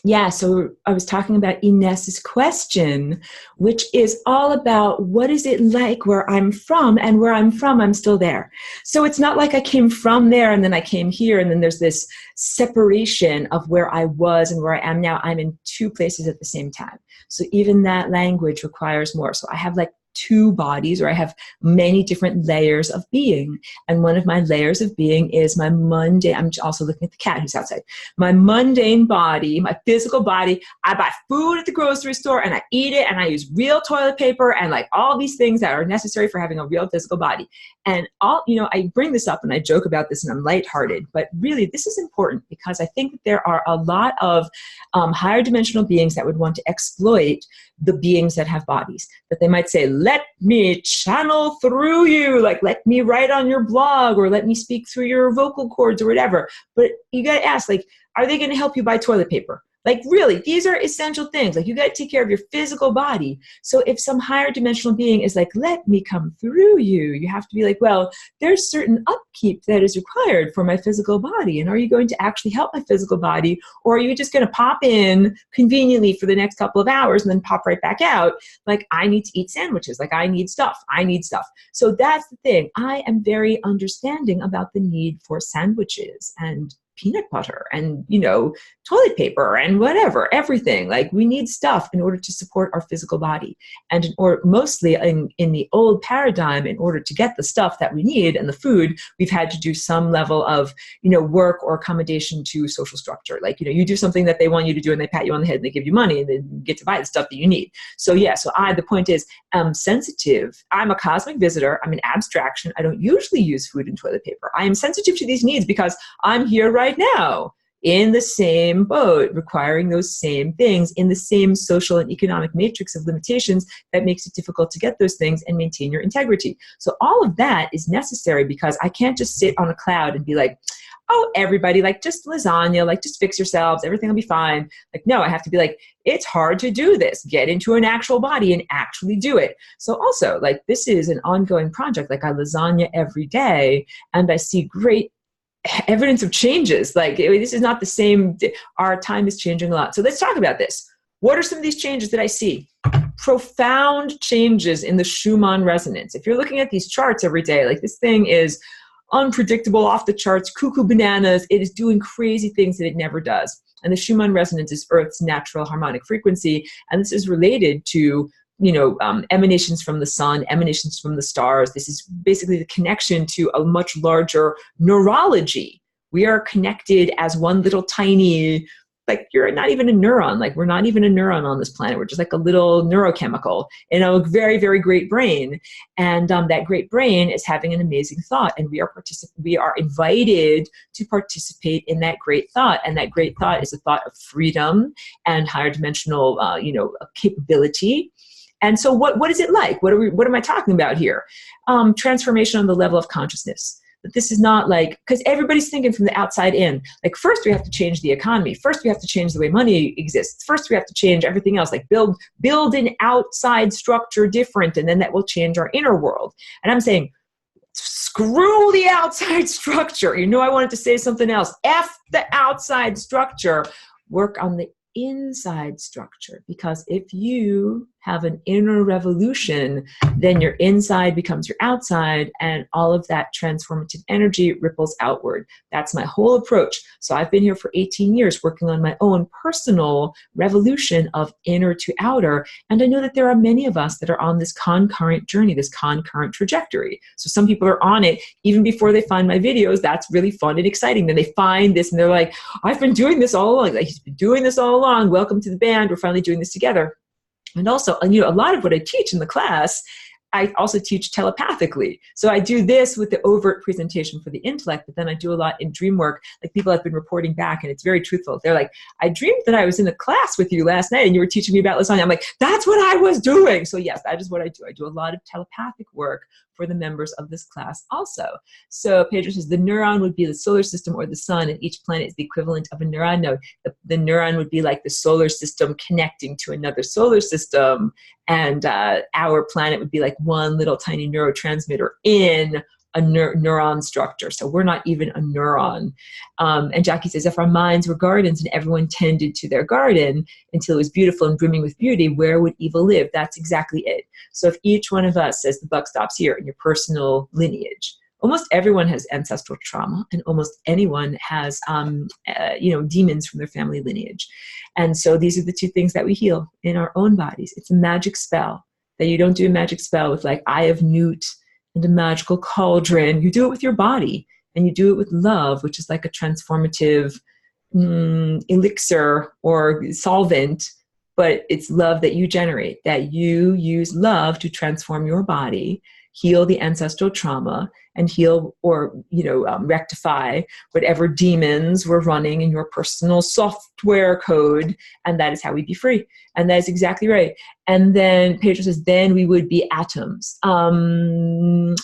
Yeah, so I was talking about Ines's question, which is all about what is it like where I'm from, and where I'm from, I'm still there. So it's not like I came from there and then I came here and then there's this separation of where I was and where I am now. I'm in two places at the same time. So even that language requires more. So I have two bodies, or I have many different layers of being. And one of my layers of being is my mundane, I'm also looking at the cat who's outside, my mundane body, my physical body. I buy food at the grocery store and I eat it, and I use real toilet paper and all these things that are necessary for having a real physical body. And I bring this up and I joke about this and I'm lighthearted, but really this is important because I think that there are a lot of higher dimensional beings that would want to exploit the beings that have bodies, that they might say, let me channel through you, let me write on your blog, or let me speak through your vocal cords or whatever. But you got to ask, are they going to help you buy toilet paper? Like really, these are essential things. Like you got to take care of your physical body. So if some higher dimensional being is like, let me come through you, you have to be like, well, there's certain upkeep that is required for my physical body. And are you going to actually help my physical body? Or are you just going to pop in conveniently for the next couple of hours and then pop right back out? Like, I need to eat sandwiches. Like, I need stuff. I need stuff. So that's the thing. I am very understanding about the need for sandwiches and peanut butter and, toilet paper and whatever, everything. Like, we need stuff in order to support our physical body. And mostly in the old paradigm, in order to get the stuff that we need and the food, we've had to do some level of, work or accommodation to social structure. Like, you do something that they want you to do and they pat you on the head and they give you money and then you get to buy the stuff that you need. So yeah, the point is, I'm sensitive. I'm a cosmic visitor. I'm an abstraction. I don't usually use food and toilet paper. I am sensitive to these needs because I'm here right now in the same boat, requiring those same things in the same social and economic matrix of limitations that makes it difficult to get those things and maintain your integrity. So all of that is necessary because I can't just sit on a cloud and be like, oh, everybody, like, just lasagna, like, just fix yourselves, everything will be fine. Like, no, I have to be like, it's hard to do this. Get into an actual body and actually do it. So also, like, this is an ongoing project. Like, I lasagna every day and I see great evidence of changes. Like, this is not the same. Our time is changing a lot. So let's talk about this. What are some of these changes that I see? Profound changes in the Schumann resonance. If you're looking at these charts every day, like, this thing is unpredictable, off the charts, cuckoo bananas. It is doing crazy things that it never does. And the Schumann resonance is Earth's natural harmonic frequency. And this is related to emanations from the sun, emanations from the stars. This is basically the connection to a much larger neurology. We are connected as one little tiny, like, you're not even a neuron. Like, we're not even a neuron on this planet. We're just like a little neurochemical in a very, very great brain. And that great brain is having an amazing thought. And we are invited to participate in that great thought. And that great thought is a thought of freedom and higher dimensional, capability. And so what is it like? What am I talking about here? Transformation on the level of consciousness. But this is not like, because everybody's thinking from the outside in. Like, first we have to change the economy. First we have to change the way money exists. First we have to change everything else. Like, build an outside structure different, and then that will change our inner world. And I'm saying, screw the outside structure. I wanted to say something else. F the outside structure. Work on the inside structure, because if you have an inner revolution, then your inside becomes your outside, and all of that transformative energy ripples outward. That's my whole approach. So I've been here for 18 years working on my own personal revolution of inner to outer, and I know that there are many of us that are on this concurrent journey, this concurrent trajectory. So some people are on it even before they find my videos. That's really fun and exciting. Then they find this and they're like, I've been doing this all along. Like, he's been doing this all along. Welcome to the band. We're finally doing this together. And also, a lot of what I teach in the class, I also teach telepathically. So I do this with the overt presentation for the intellect, but then I do a lot in dream work. Like, people have been reporting back, and it's very truthful. They're like, I dreamed that I was in a class with you last night and you were teaching me about lasagna. I'm like, that's what I was doing. So yes, that is what I do. I do a lot of telepathic work for the members of this class also. So Pedro says the neuron would be the solar system or the sun, and each planet is the equivalent of a neuron node. The neuron would be like the solar system connecting to another solar system, and our planet would be like one little tiny neurotransmitter in a neuron structure. So we're not even a neuron. And Jackie says, if our minds were gardens and everyone tended to their garden until it was beautiful and brimming with beauty, where would evil live? That's exactly it. So if each one of us says the buck stops here in your personal lineage, almost everyone has ancestral trauma, and almost anyone has, demons from their family lineage. And so these are the two things that we heal in our own bodies. It's a magic spell that you don't do a magic spell with like Eye of Newt and a magical cauldron. You do it with your body, and you do it with love, which is like a transformative elixir or solvent, but it's love that you generate, that you use love to transform your body, heal the ancestral trauma, and heal or rectify whatever demons were running in your personal software code, and that is how we be free. And that is exactly right. And then Pedro says, then we would be atoms.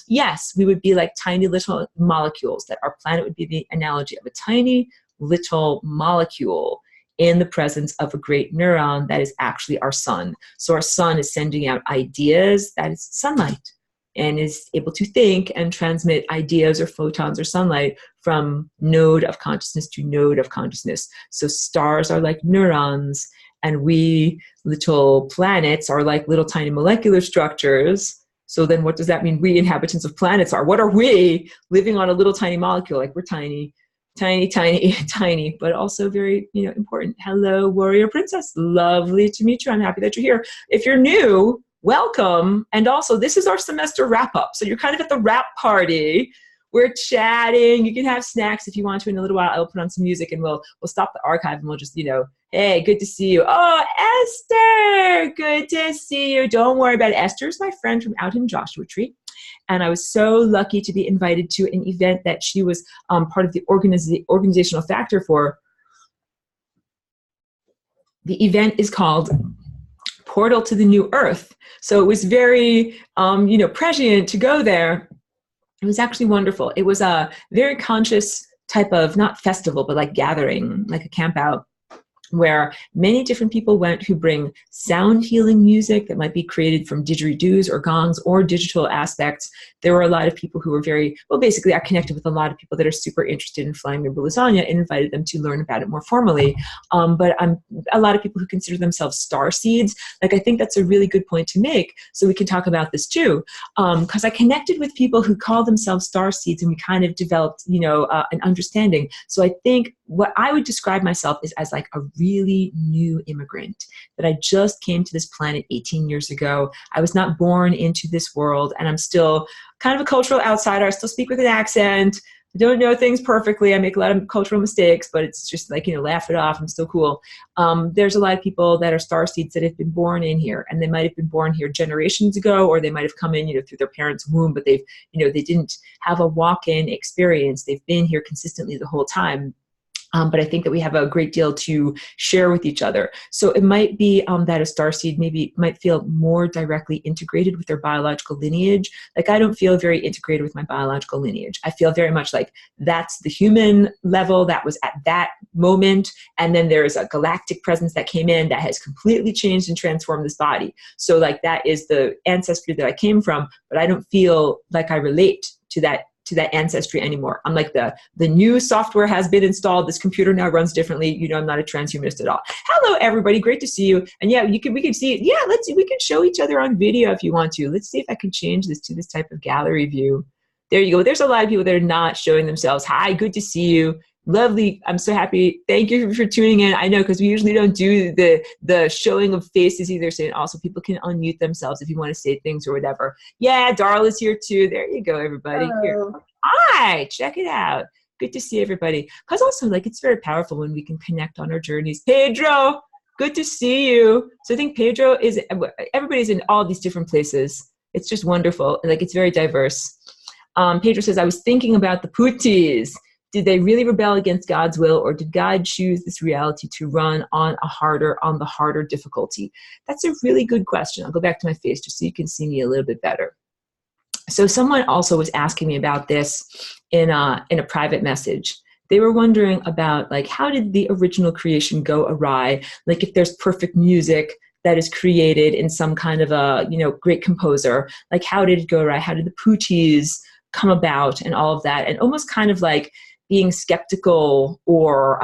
Yes, we would be like tiny little molecules. That our planet would be the analogy of a tiny little molecule in the presence of a great neuron that is actually our sun. So our sun is sending out ideas, that is sunlight, and is able to think and transmit ideas or photons or sunlight from node of consciousness to node of consciousness. So stars are like neurons, and we little planets are like little tiny molecular structures. So then what does that mean we inhabitants of planets are? What are we living on a little tiny molecule? Like we're tiny, tiny, tiny, tiny, but also very, important. Hello, warrior princess. Lovely to meet you. I'm happy that you're here. If you're new, welcome. And also, this is our semester wrap up. So you're kind of at the wrap party. We're chatting. You can have snacks if you want to. In a little while, I'll put on some music and we'll stop the archive and we'll just, hey, good to see you. Oh, Esther, good to see you. Don't worry about it. Esther's my friend from out in Joshua Tree. And I was so lucky to be invited to an event that she was part of the organizational factor for. The event is called Portal to the New Earth. So it was very, prescient to go there. It was actually wonderful. It was a very conscious type of, not festival, but like gathering, like a camp out, where many different people went who bring sound healing music that might be created from didgeridoos or gongs or digital aspects. There were a lot of people who were basically I connected with a lot of people that are super interested in flying the lasagna and invited them to learn about it more formally. But a lot of people who consider themselves star seeds. Like, I think that's a really good point to make. So we can talk about this too. Because I connected with people who call themselves star seeds and we kind of developed, an understanding. So I think what I would describe myself is as like a really new immigrant, that I just came to this planet 18 years ago. I was not born into this world, and I'm still kind of a cultural outsider. I still speak with an accent. I don't know things perfectly. I make a lot of cultural mistakes, but it's just like, laugh it off. I'm still cool. There's a lot of people that are starseeds that have been born in here, and they might have been born here generations ago, or they might have come in, through their parents' womb, but they've, they didn't have a walk-in experience. They've been here consistently the whole time. But I think that we have a great deal to share with each other. So it might be that a starseed maybe might feel more directly integrated with their biological lineage. Like, I don't feel very integrated with my biological lineage. I feel very much like that's the human level that was at that moment. And then there's a galactic presence that came in that has completely changed and transformed this body. So like that is the ancestry that I came from, but I don't feel like I relate to that ancestry anymore. I'm like the new software has been installed. This computer now runs differently. I'm not a transhumanist at all. Hello, everybody. Great to see you. And yeah, we can see, we can show each other on video if you want to. Let's see if I can change this to this type of gallery view. There you go. There's a lot of people that are not showing themselves. Hi, good to see you. Lovely. I'm so happy. Thank you for tuning in. I know, because we usually don't do the showing of faces either. So also people can unmute themselves if you want to say things or whatever. Yeah, Darla's here too. There you go, everybody. Here. Hi, check it out. Good to see everybody. Because also, like, it's very powerful when we can connect on our journeys. Pedro, good to see you. So I think Pedro everybody's in all these different places. It's just wonderful. And like, it's very diverse. Pedro says, I was thinking about the Putis. Did they really rebel against God's will, or did God choose this reality to run on the harder difficulty? That's a really good question. I'll go back to my face just so you can see me a little bit better. So someone also was asking me about this in a private message. They were wondering about, like, how did the original creation go awry? Like, if there's perfect music that is created in some kind of a, great composer, like, how did it go awry? How did the Putis come about and all of that? And almost kind of like being skeptical or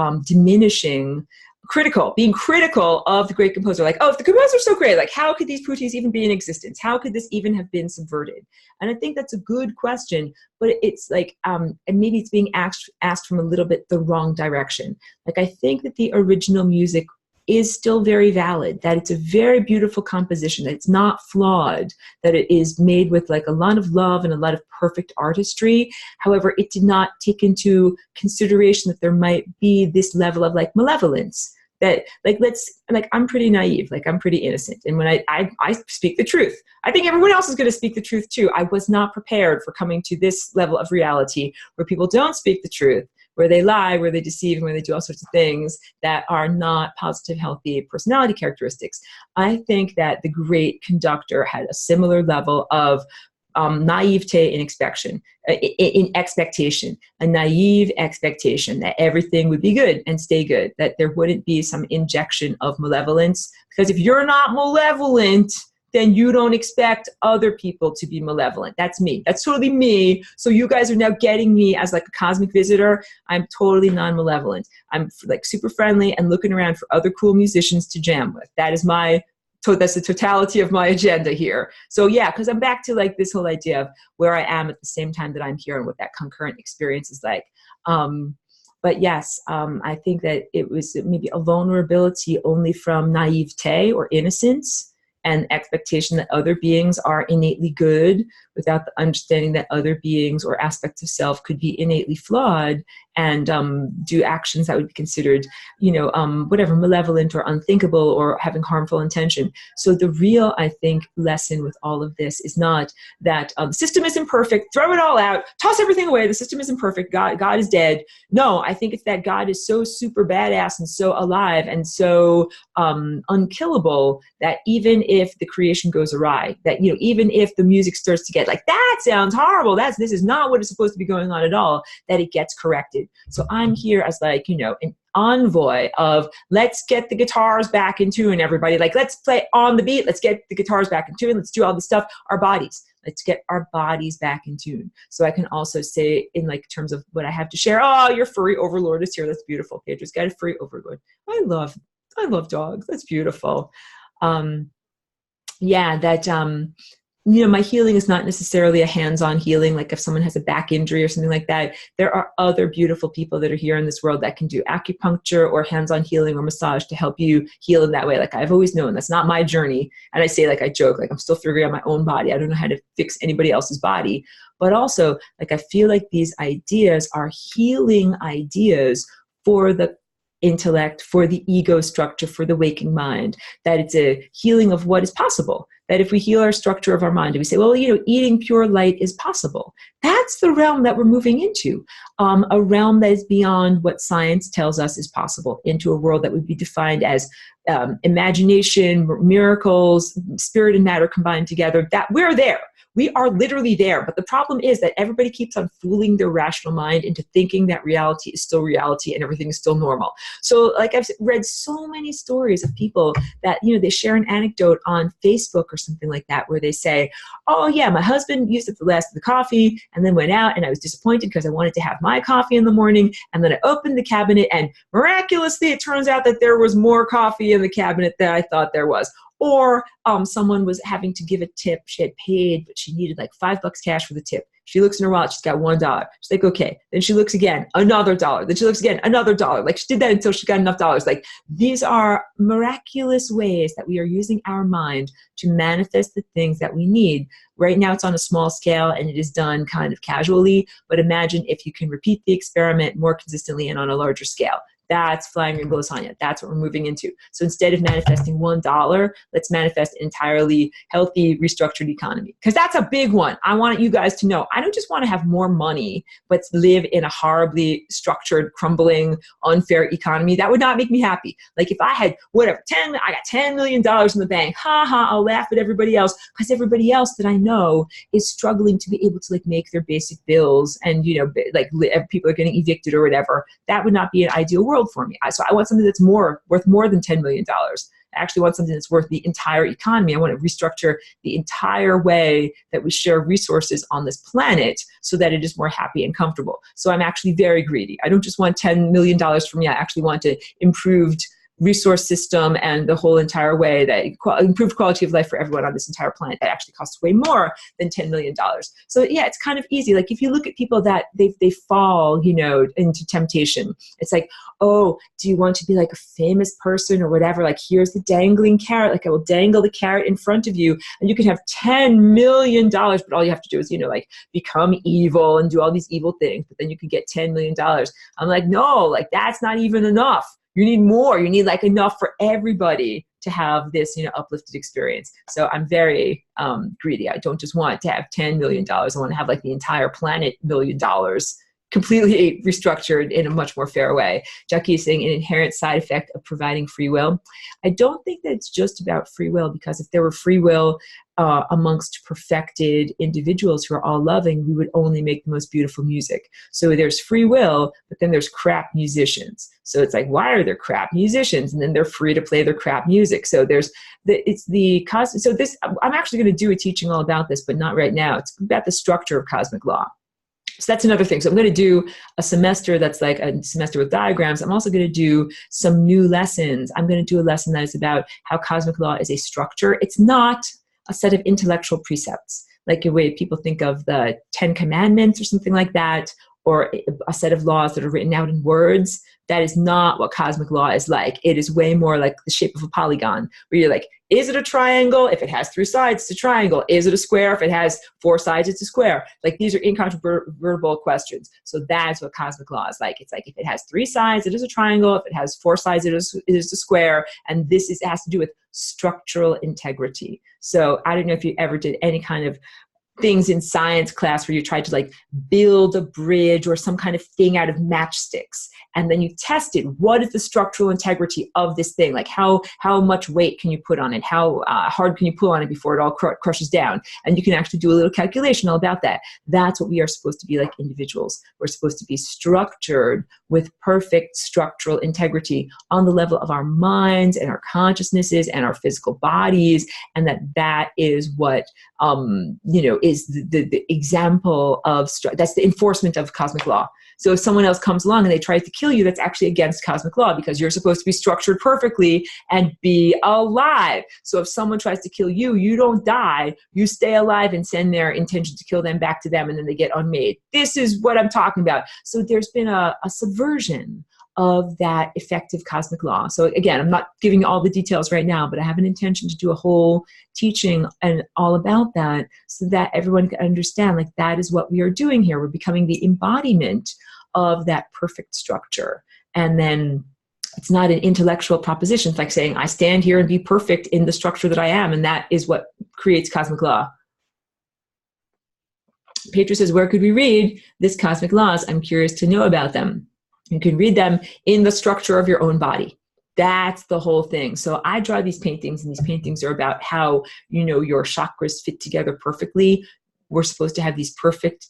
being critical of the great composer. Like, oh, if the composer's so great, like, how could these Putis even be in existence? How could this even have been subverted? And I think that's a good question, but it's like, and maybe it's being asked from a little bit the wrong direction. Like, I think that the original music is still very valid, that it's a very beautiful composition, that it's not flawed, that it is made with like a lot of love and a lot of perfect artistry. However, it did not take into consideration that there might be this level of like malevolence, that like, I'm pretty naive, like, I'm pretty innocent. And when I speak the truth, I think everyone else is going to speak the truth too. I was not prepared for coming to this level of reality where people don't speak the truth, where they lie, where they deceive, and where they do all sorts of things that are not positive, healthy personality characteristics. I think that the great conductor had a similar level of naivete in expectation, a naive expectation that everything would be good and stay good, that there wouldn't be some injection of malevolence. Because if you're not malevolent, then you don't expect other people to be malevolent. That's me. That's totally me. So you guys are now getting me as like a cosmic visitor. I'm totally non-malevolent. I'm like super friendly and looking around for other cool musicians to jam with. That's the totality of my agenda here. So yeah, because I'm back to like this whole idea of where I am at the same time that I'm here and what that concurrent experience is like. But yes, I think that it was maybe a vulnerability only from naivete or innocence, and expectation that other beings are innately good without the understanding that other beings or aspects of self could be innately flawed and do actions that would be considered, whatever, malevolent or unthinkable or having harmful intention. So the real, I think, lesson with all of this is not that the system isn't perfect, throw it all out, toss everything away, the system isn't perfect, God is dead. No, I think it's that God is so super badass and so alive and so unkillable that even if the creation goes awry, that, even if the music starts to get like, that sounds horrible, this is not what is supposed to be going on at all, that it gets corrected. So I'm here as like, an envoy of let's get the guitars back in tune, everybody. Like, let's play on the beat. Let's get the guitars back in tune. Let's do all this stuff. Our bodies. Let's get our bodies back in tune. So I can also say in like terms of what I have to share. Oh, your furry overlord is here. That's beautiful. Pedro's got a furry overlord. I love dogs. That's beautiful. My healing is not necessarily a hands-on healing. Like if someone has a back injury or something like that, there are other beautiful people that are here in this world that can do acupuncture or hands-on healing or massage to help you heal in that way. Like I've always known that's not my journey. And I say, like I joke, like I'm still figuring out my own body. I don't know how to fix anybody else's body. But also, like I feel like these ideas are healing ideas for the intellect, for the ego structure, for the waking mind, that it's a healing of what is possible. That if we heal our structure of our mind, and we say, well, eating pure light is possible. That's the realm that we're moving into, a realm that is beyond what science tells us is possible, into a world that would be defined as imagination, miracles, spirit and matter combined together, that we're there. We are literally there. But the problem is that everybody keeps on fooling their rational mind into thinking that reality is still reality and everything is still normal. So like I've read so many stories of people that, they share an anecdote on Facebook or something like that, where they say, oh yeah, my husband used up the last of the coffee and then went out and I was disappointed because I wanted to have my coffee in the morning. And then I opened the cabinet and miraculously it turns out that there was more coffee in the cabinet than I thought there was. Or someone was having to give a tip. She had paid, but she needed like $5 cash for the tip. She looks in her wallet. She's got $1. She's like, okay. Then she looks again, another $1. Then she looks again, another $1. Like she did that until she got enough dollars. Like these are miraculous ways that we are using our mind to manifest the things that we need. Right now it's on a small scale and it is done kind of casually. But imagine if you can repeat the experiment more consistently and on a larger scale. That's flying rainbow lasagna. That's what we're moving into. So instead of manifesting $1, let's manifest an entirely healthy, restructured economy. Because that's a big one. I want you guys to know, I don't just want to have more money, but live in a horribly structured, crumbling, unfair economy. That would not make me happy. Like if I had I got $10 million in the bank, I'll laugh at everybody else because everybody else that I know is struggling to be able to like make their basic bills and, people are getting evicted or whatever. That would not be an ideal world for me. So I want something that's worth more than $10 million. I actually want something that's worth the entire economy. I want to restructure the entire way that we share resources on this planet so that it is more happy and comfortable. So I'm actually very greedy. I don't just want $10 million for me. I actually want an improved resource system and the whole entire way that improved quality of life for everyone on this entire planet that actually costs way more than $10 million. So yeah, it's kind of easy. Like if you look at people that they fall, into temptation, it's like, oh, do you want to be like a famous person or whatever? Like here's the dangling carrot. Like I will dangle the carrot in front of you and you can have $10 million, but all you have to do is, become evil and do all these evil things, but then you can get $10 million. I'm like, no, like that's not even enough. You need more. You need like enough for everybody to have this, uplifted experience. So I'm very greedy. I don't just want to have $10 million. I want to have like the entire planet $1 million completely restructured in a much more fair way. Jackie is saying an inherent side effect of providing free will. I don't think that it's just about free will, because if there were free will amongst perfected individuals who are all loving, we would only make the most beautiful music. So there's free will, but then there's crap musicians. So it's like, why are there crap musicians? And then they're free to play their crap music. So so this, I'm actually going to do a teaching all about this, but not right now. It's about the structure of cosmic law. So that's another thing. So I'm going to do a semester that's like a semester with diagrams. I'm also going to do some new lessons. I'm going to do a lesson that is about how cosmic law is a structure. It's not a set of intellectual precepts, like a way people think of the 10 Commandments or something like that, or a set of laws that are written out in words. That is not what cosmic law is like. It is way more like the shape of a polygon, where you're like, is it a triangle? If it has 3 sides, it's a triangle. Is it a square? If it has 4 sides, it's a square. Like, these are incontrovertible questions. So that's what cosmic law is like. It's like, if it has 3 sides, it is a triangle. If it has 4 sides, it is a square. And it has to do with structural integrity. So I don't know if you ever did any kind of things in science class where you tried to like build a bridge or some kind of thing out of matchsticks, and then you tested what is the structural integrity of this thing, like how much weight can you put on it, how hard can you pull on it before it all crushes down, and you can actually do a little calculation all about that. That's what we are supposed to be like individuals. We're supposed to be structured with perfect structural integrity on the level of our minds and our consciousnesses and our physical bodies, and that is what is the example of, that's the enforcement of cosmic law. So if someone else comes along and they try to kill you, that's actually against cosmic law, because you're supposed to be structured perfectly and be alive. So if someone tries to kill you, you don't die, you stay alive and send their intention to kill them back to them, and then they get unmade. This is what I'm talking about. So there's been a subversion of that effective cosmic law. So again, I'm not giving you all the details right now, but I have an intention to do a whole teaching and all about that, so that everyone can understand, like, that is what we are doing here. We're becoming the embodiment of that perfect structure. And then it's not an intellectual proposition. It's like saying, I stand here and be perfect in the structure that I am, and that is what creates cosmic law. Petra says, where could we read this cosmic laws? I'm curious to know about them. You can read them in the structure of your own body. That's the whole thing. So I draw these paintings, and these paintings are about how, your chakras fit together perfectly. We're supposed to have these perfect,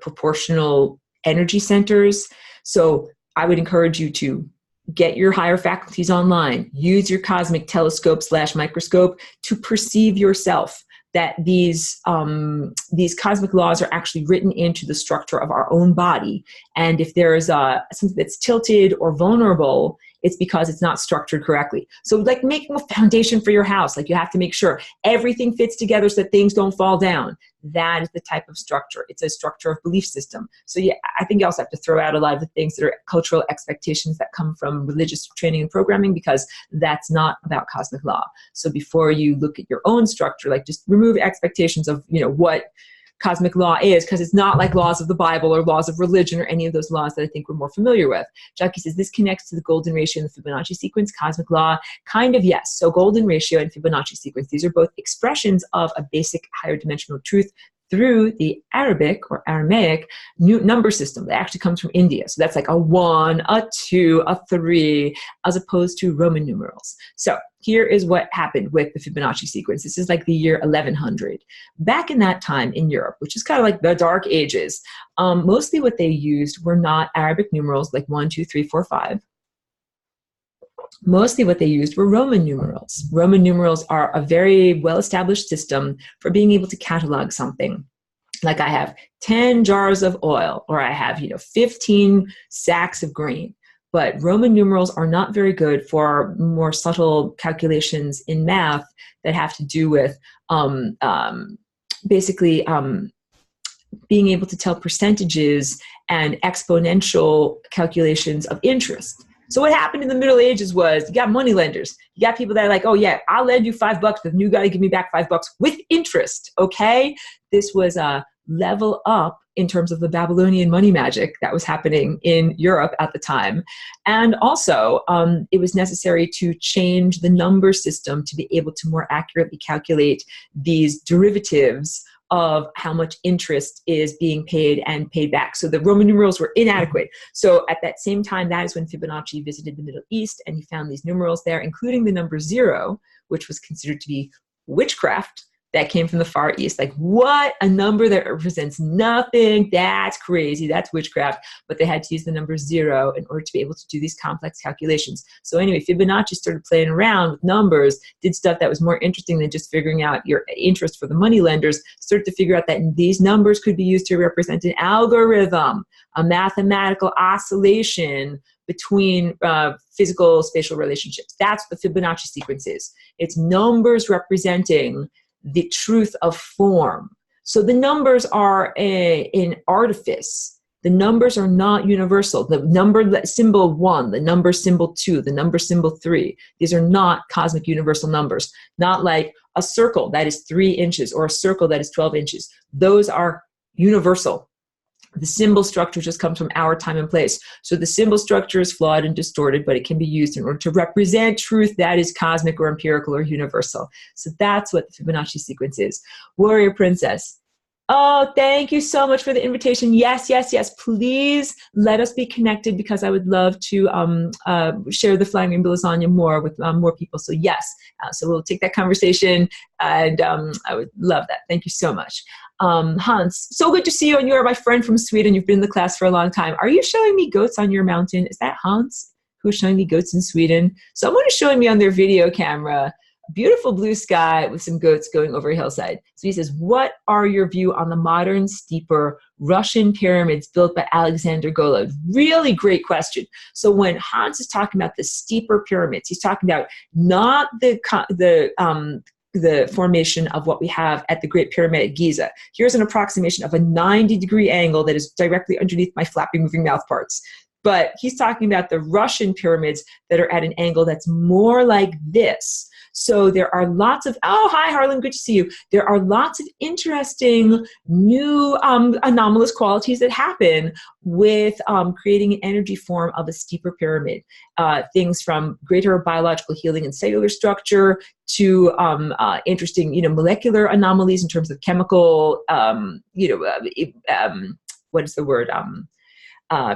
proportional energy centers. So I would encourage you to get your higher faculties online, use your cosmic telescope/microscope to perceive yourself, that these cosmic laws are actually written into the structure of our own body. And if there is something that's tilted or vulnerable, it's because it's not structured correctly. So like making a foundation for your house, like you have to make sure everything fits together so that things don't fall down. That is the type of structure. It's a structure of belief system. So yeah, I think you also have to throw out a lot of the things that are cultural expectations that come from religious training and programming, because that's not about cosmic law. So before you look at your own structure, like, just remove expectations of, what cosmic law is, because it's not like laws of the Bible or laws of religion or any of those laws that I think we're more familiar with. Jackie says, this connects to the golden ratio and the Fibonacci sequence. Cosmic law, kind of, yes. So golden ratio and Fibonacci sequence, these are both expressions of a basic higher dimensional truth through the Arabic or Aramaic number system that actually comes from India. So that's like a 1, a 2, a 3, as opposed to Roman numerals. So here is what happened with the Fibonacci sequence. This is like the year 1100. Back in that time in Europe, which is kind of like the Dark Ages, mostly what they used were not Arabic numerals like 1, 2, 3, 4, 5. Mostly what they used were Roman numerals. Roman numerals are a very well-established system for being able to catalog something. Like, I have 10 jars of oil, or I have, 15 sacks of grain. But Roman numerals are not very good for more subtle calculations in math that have to do with basically being able to tell percentages and exponential calculations of interest. So what happened in the Middle Ages was, you got money lenders. You got people that are like, oh yeah, I'll lend you $5, but you got to give me back $5 with interest, okay? This was a level up in terms of the Babylonian money magic that was happening in Europe at the time. And also, it was necessary to change the number system to be able to more accurately calculate these derivatives of how much interest is being paid and paid back. So the Roman numerals were inadequate. So at that same time, that is when Fibonacci visited the Middle East, and he found these numerals there, including the number 0, which was considered to be witchcraft. That came from the Far East. Like, what? A number that represents nothing? That's crazy. That's witchcraft. But they had to use the number 0 in order to be able to do these complex calculations. So anyway, Fibonacci started playing around with numbers, did stuff that was more interesting than just figuring out your interest for the money lenders, started to figure out that these numbers could be used to represent an algorithm, a mathematical oscillation between physical spatial relationships. That's what the Fibonacci sequence is. It's numbers representing the truth of form. So the numbers are an artifice. The numbers are not universal. The number symbol 1, the number symbol 2, the number symbol 3, these are not cosmic universal numbers. Not like a circle that is 3 inches or a circle that is 12 inches. Those are universal. The symbol structure just comes from our time and place. So the symbol structure is flawed and distorted, but it can be used in order to represent truth that is cosmic or empirical or universal. So that's what the Fibonacci sequence is. Warrior Princess. Oh, thank you so much for the invitation. Yes, yes, yes. Please let us be connected, because I would love to share the Flying Rainbow Lasagna more with more people. So yes, so we'll take that conversation, and I would love that. Thank you so much. Hans, so good to see you, and you are my friend from Sweden. You've been in the class for a long time. Are you showing me goats on your mountain? Is that Hans who's showing me goats in Sweden? Someone is showing me on their video camera beautiful blue sky with some goats going over a hillside. So he says, what are your view on the modern, steeper Russian pyramids built by Alexander Golod? Really great question. So when Hans is talking about the steeper pyramids, he's talking about not the formation of what we have at the Great Pyramid at Giza. Here's an approximation of a 90-degree angle that is directly underneath my flappy moving mouth parts. But he's talking about the Russian pyramids that are at an angle that's more like this. So there are lots of, oh, hi, Harlan, good to see you. There are lots of interesting new anomalous qualities that happen with creating an energy form of a steeper pyramid. Things from greater biological healing and cellular structure to interesting, molecular anomalies in terms of chemical, what is the word?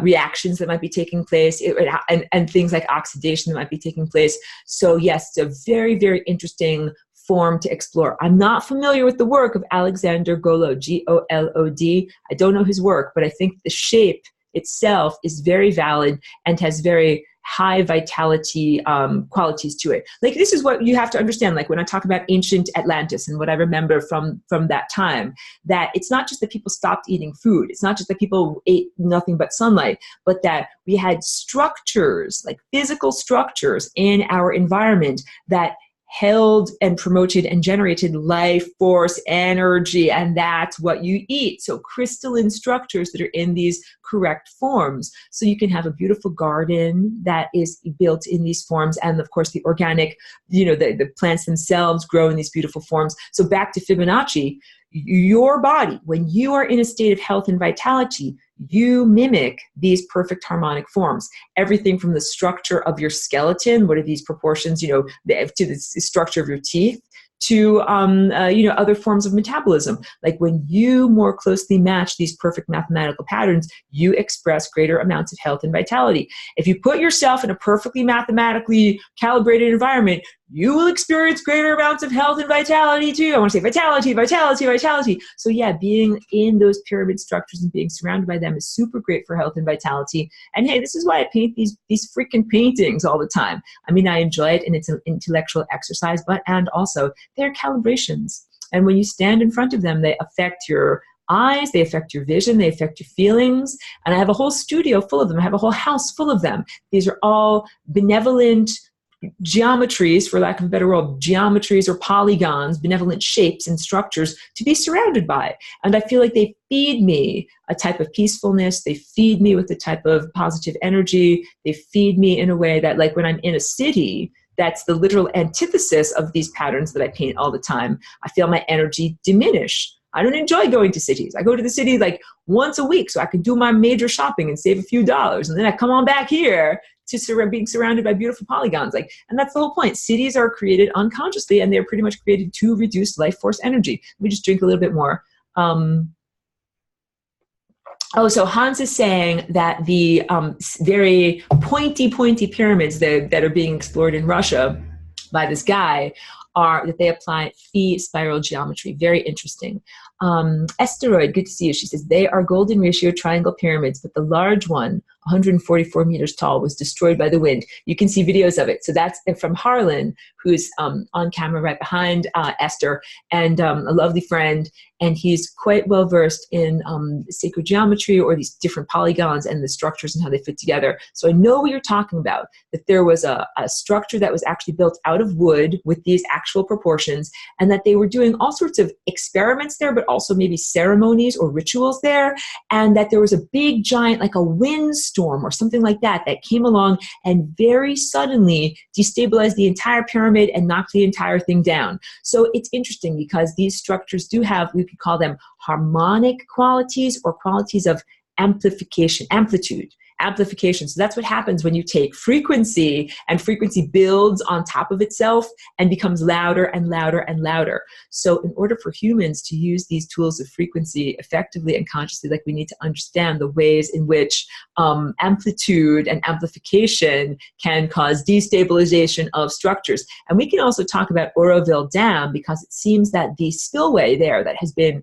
Reactions that might be taking place, and things like oxidation that might be taking place. So yes, it's a very, very interesting form to explore. I'm not familiar with the work of Alexander Golod, G-O-L-O-D. I don't know his work, but I think the shape itself is very valid and has very high vitality qualities to it. Like, this is what you have to understand. Like, when I talk about ancient Atlantis and what I remember from that time, that it's not just that people stopped eating food. It's not just that people ate nothing but sunlight, but that we had structures, like physical structures in our environment that held and promoted and generated life force energy, and that's what you eat. So crystalline structures that are in these correct forms. So you can have a beautiful garden that is built in these forms, and of course the organic, the plants themselves grow in these beautiful forms. So back to Fibonacci, your body, when you are in a state of health and vitality, you mimic these perfect harmonic forms. Everything from the structure of your skeleton, what are these proportions, to the structure of your teeth, to other forms of metabolism. Like, when you more closely match these perfect mathematical patterns, you express greater amounts of health and vitality. If you put yourself in a perfectly mathematically calibrated environment, you will experience greater amounts of health and vitality too. I want to say vitality, vitality, vitality. So yeah, being in those pyramid structures and being surrounded by them is super great for health and vitality. And hey, this is why I paint these freaking paintings all the time. I mean, I enjoy it, and it's an intellectual exercise, and also they're calibrations. And when you stand in front of them, they affect your eyes, they affect your vision, they affect your feelings. And I have a whole studio full of them. I have a whole house full of them. These are all benevolent geometries, for lack of a better word, geometries or polygons, benevolent shapes and structures to be surrounded by. And I feel like they feed me a type of peacefulness. They feed me with a type of positive energy. They feed me in a way that, like, when I'm in a city, that's the literal antithesis of these patterns that I paint all the time. I feel my energy diminish. I don't enjoy going to cities. I go to the city like once a week so I can do my major shopping and save a few dollars. And then I come on back here to being surrounded by beautiful polygons. And that's the whole point. Cities are created unconsciously, and they're pretty much created to reduce life force energy. Let me just drink a little bit more Oh, so Hans is saying that the very pointy pyramids that are being explored in Russia by this guy are that they apply phi spiral geometry. Very interesting. Esteroid, good to see you. She says they are golden ratio triangle pyramids, but the large one, 144 meters tall, was destroyed by the wind. You can see videos of it. So that's from Harlan, who's on camera right behind Esther, and a lovely friend. And he's quite well versed in sacred geometry, or these different polygons and the structures and how they fit together. So I know what you're talking about, that there was a structure that was actually built out of wood with these actual proportions, and that they were doing all sorts of experiments there, but also maybe ceremonies or rituals there. And that there was a big giant, like a windstorm or something like that, that came along and very suddenly destabilized the entire pyramid and knocked the entire thing down. So it's interesting because these structures do have, we could call them harmonic qualities, or qualities of amplification. So that's what happens when you take frequency, and frequency builds on top of itself and becomes louder and louder and louder. So in order for humans to use these tools of frequency effectively and consciously, like, we need to understand the ways in which amplitude and amplification can cause destabilization of structures. And we can also talk about Oroville Dam, because it seems that the spillway there that has been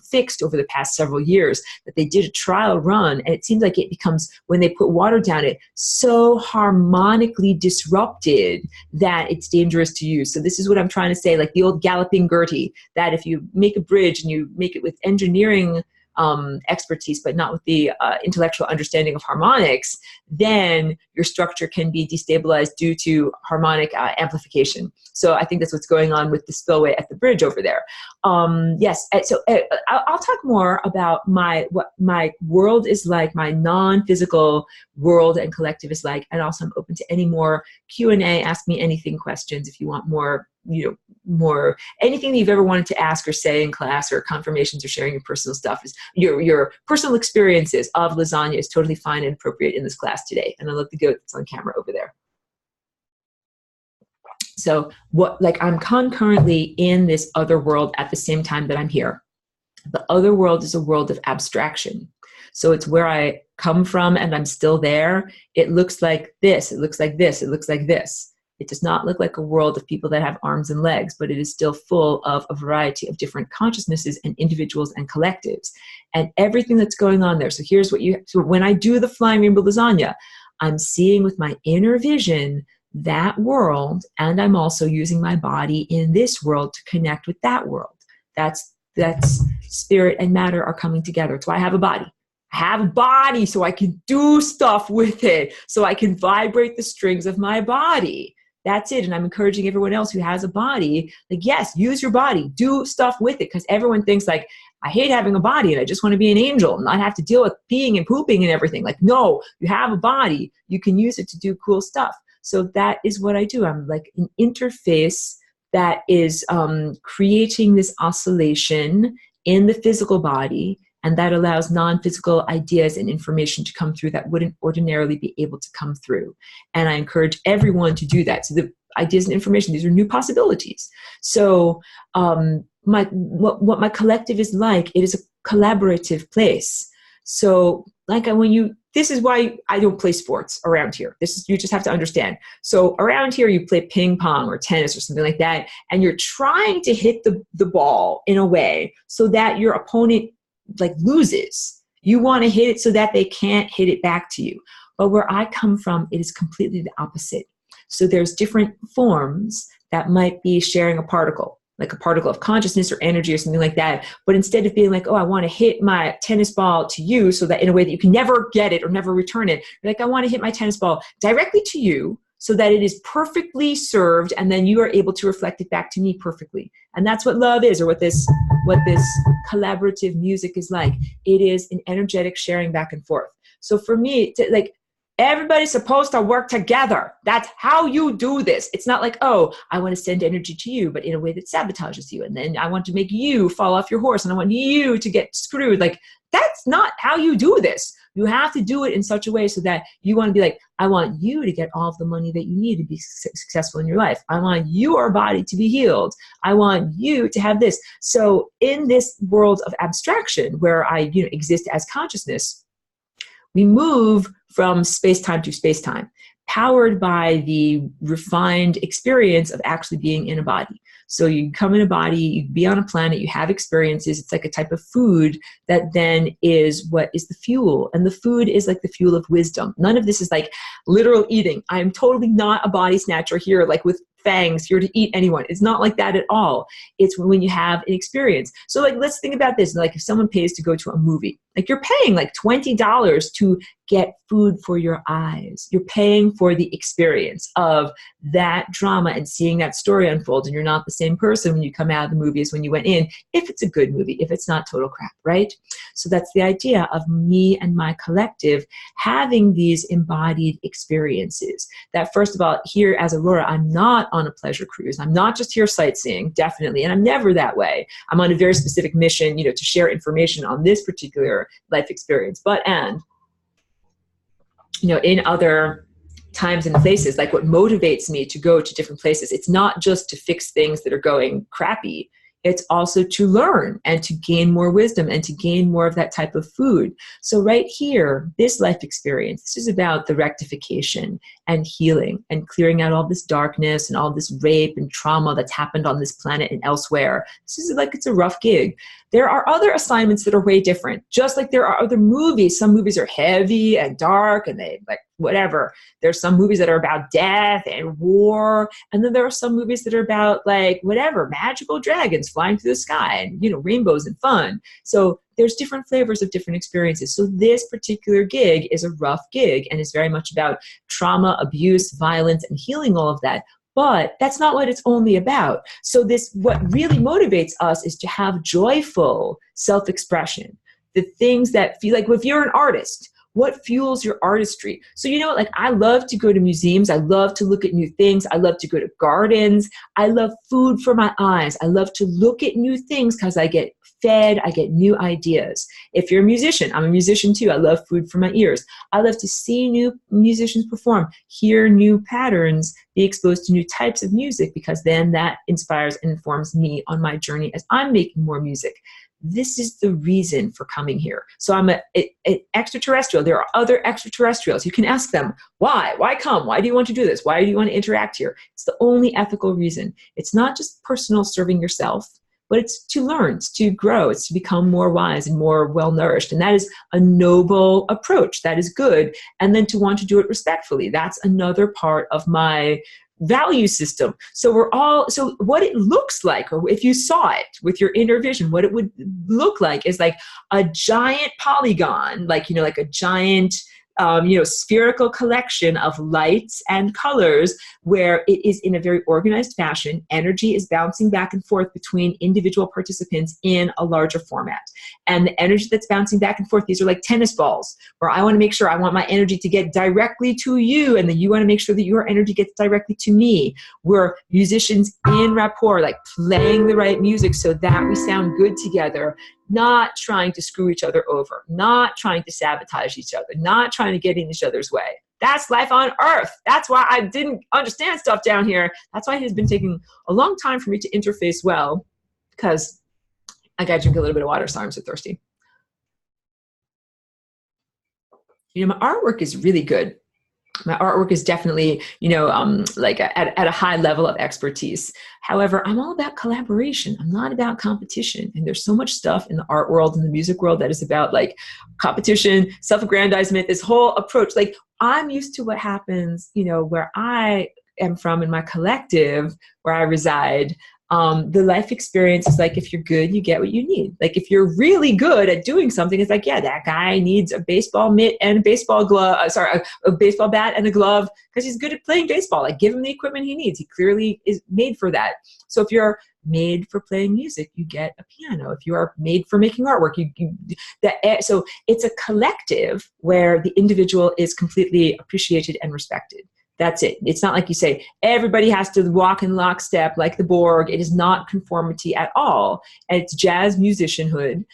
fixed over the past several years, that they did a trial run, and it seems like it becomes, when they put water down it, so harmonically disrupted that it's dangerous to use. So this is what I'm trying to say, like the old galloping Gertie, that if you make a bridge and you make it with engineering expertise, but not with the intellectual understanding of harmonics, then your structure can be destabilized due to harmonic amplification. So I think that's what's going on with the spillway at the bridge over there. Yes, so I'll talk more about what my world is like, my non-physical world and collective is like, and also I'm open to any more Q&A, ask me anything questions if you want more, more anything that you've ever wanted to ask or say in class, or confirmations, or sharing your personal stuff, is your personal experiences of lasagna is totally fine and appropriate in this class today. And I love the goat that's on camera over there. So I'm concurrently in this other world at the same time that I'm here. The other world is a world of abstraction. So it's where I come from and I'm still there. It looks like this, it looks like this, it looks like this. It does not look like a world of people that have arms and legs, but it is still full of a variety of different consciousnesses and individuals and collectives and everything that's going on there. So here's so when I do the Flying Rainbow Lasagna, I'm seeing with my inner vision that world, and I'm also using my body in this world to connect with that world. That's spirit and matter are coming together. That's why I have a body. I have a body so I can do stuff with it, so I can vibrate the strings of my body. That's it. And I'm encouraging everyone else who has a body, like, yes, use your body, do stuff with it. Because everyone thinks like, I hate having a body and I just want to be an angel and not have to deal with peeing and pooping and everything. Like, no, you have a body. You can use it to do cool stuff. So that is what I do. I'm like an interface that is creating this oscillation in the physical body, and that allows non-physical ideas and information to come through that wouldn't ordinarily be able to come through. And I encourage everyone to do that. So the ideas and information, these are new possibilities. So what my collective is like, it is a collaborative place. So like this is why I don't play sports around here. You just have to understand. So around here, you play ping pong or tennis or something like that, and you're trying to hit the ball in a way so that your opponent like loses. You want to hit it so that they can't hit it back to you. But where I come from, it is completely the opposite. So there's different forms that might be sharing a particle, like a particle of consciousness or energy or something like that. But instead of being like, oh, I want to hit my tennis ball to you so that in a way that you can never get it or never return it, you're like, I want to hit my tennis ball directly to you so that it is perfectly served, and then you are able to reflect it back to me perfectly. And that's what love is, or what this collaborative music is like. It is an energetic sharing back and forth. So for me, Everybody's supposed to work together. That's how you do this. It's not like, oh, I want to send energy to you, but in a way that sabotages you. And then I want to make you fall off your horse and I want you to get screwed. Like, that's not how you do this. You have to do it in such a way so that you want to be like, I want you to get all of the money that you need to be successful in your life. I want your body to be healed. I want you to have this. So in this world of abstraction where I exist as consciousness, we move from space-time to space-time, powered by the refined experience of actually being in a body. So you come in a body, you be on a planet, you have experiences. It's like a type of food that then is what is the fuel. And the food is like the fuel of wisdom. None of this is like literal eating. I'm totally not a body snatcher here, like with fangs here to eat anyone. It's not like that at all. It's when you have an experience. So like, let's think about this. Like if someone pays to go to a movie, like you're paying like $20 to get food for your eyes. You're paying for the experience of that drama and seeing that story unfold. And you're not the same person when you come out of the movie as when you went in, if it's a good movie, if it's not total crap, right? So that's the idea of me and my collective having these embodied experiences. That first of all, here as Aurora, I'm not on a pleasure cruise. I'm not just here sightseeing, definitely. And I'm never that way. I'm on a very specific mission, to share information on this particular life experience. In other times and places, like what motivates me to go to different places, it's not just to fix things that are going crappy. It's also to learn and to gain more wisdom and to gain more of that type of food. So right here, this life experience, this is about the rectification and healing and clearing out all this darkness and all this rape and trauma that's happened on this planet and elsewhere. This is like, it's a rough gig. There are other assignments that are way different. Just like there are other movies. Some movies are heavy and dark and they like whatever. There's some movies that are about death and war. And then there are some movies that are about like whatever, magical dragons flying through the sky and, rainbows and fun. So there's different flavors of different experiences. So this particular gig is a rough gig and is very much about trauma, abuse, violence, and healing all of that. But that's not what it's only about. So what really motivates us is to have joyful self-expression. The things that feel like, if you're an artist, what fuels your artistry? So, like I love to go to museums. I love to look at new things. I love to go to gardens. I love food for my eyes. I love to look at new things because I get fed, I get new ideas. If you're a musician, I'm a musician too. I love food for my ears. I love to see new musicians perform, hear new patterns, be exposed to new types of music, because then that inspires and informs me on my journey as I'm making more music. This is the reason for coming here. So I'm an extraterrestrial. There are other extraterrestrials. You can ask them, why? Why come? Why do you want to do this? Why do you want to interact here? It's the only ethical reason. It's not just personal serving yourself, but it's to learn, it's to grow, it's to become more wise and more well-nourished. And that is a noble approach. That is good. And then to want to do it respectfully. That's another part of my value system. So what it looks like, or if you saw it with your inner vision, what it would look like is like a giant polygon, like a giant spherical collection of lights and colors, where it is in a very organized fashion. Energy is bouncing back and forth between individual participants in a larger format. And the energy that's bouncing back and forth, these are like tennis balls, where I want to make sure I want my energy to get directly to you, and then you want to make sure that your energy gets directly to me. We're musicians in rapport, like playing the right music so that we sound good together, not trying to screw each other over, not trying to sabotage each other, not trying to get in each other's way. That's life on Earth. That's why I didn't understand stuff down here. That's why it has been taking a long time for me to interface well, because I got to drink a little bit of water, so I'm so thirsty. My artwork is really good. My artwork is definitely, like at a high level of expertise. However, I'm all about collaboration. I'm not about competition. And there's so much stuff in the art world and the music world that is about like competition, self-aggrandizement, this whole approach. Like I'm used to what happens, where I am from in my collective, where I reside. The life experience is like, if you're good, you get what you need. Like if you're really good at doing something, it's like, yeah, that guy needs a baseball mitt and a baseball glove, a baseball bat and a glove, because he's good at playing baseball. Like give him the equipment he needs. He clearly is made for that. So if you're made for playing music, you get a piano. If you are made for making artwork, so it's a collective where the individual is completely appreciated and respected. That's it. It's not like you say, everybody has to walk in lockstep like the Borg. It is not conformity at all. And it's jazz musicianhood,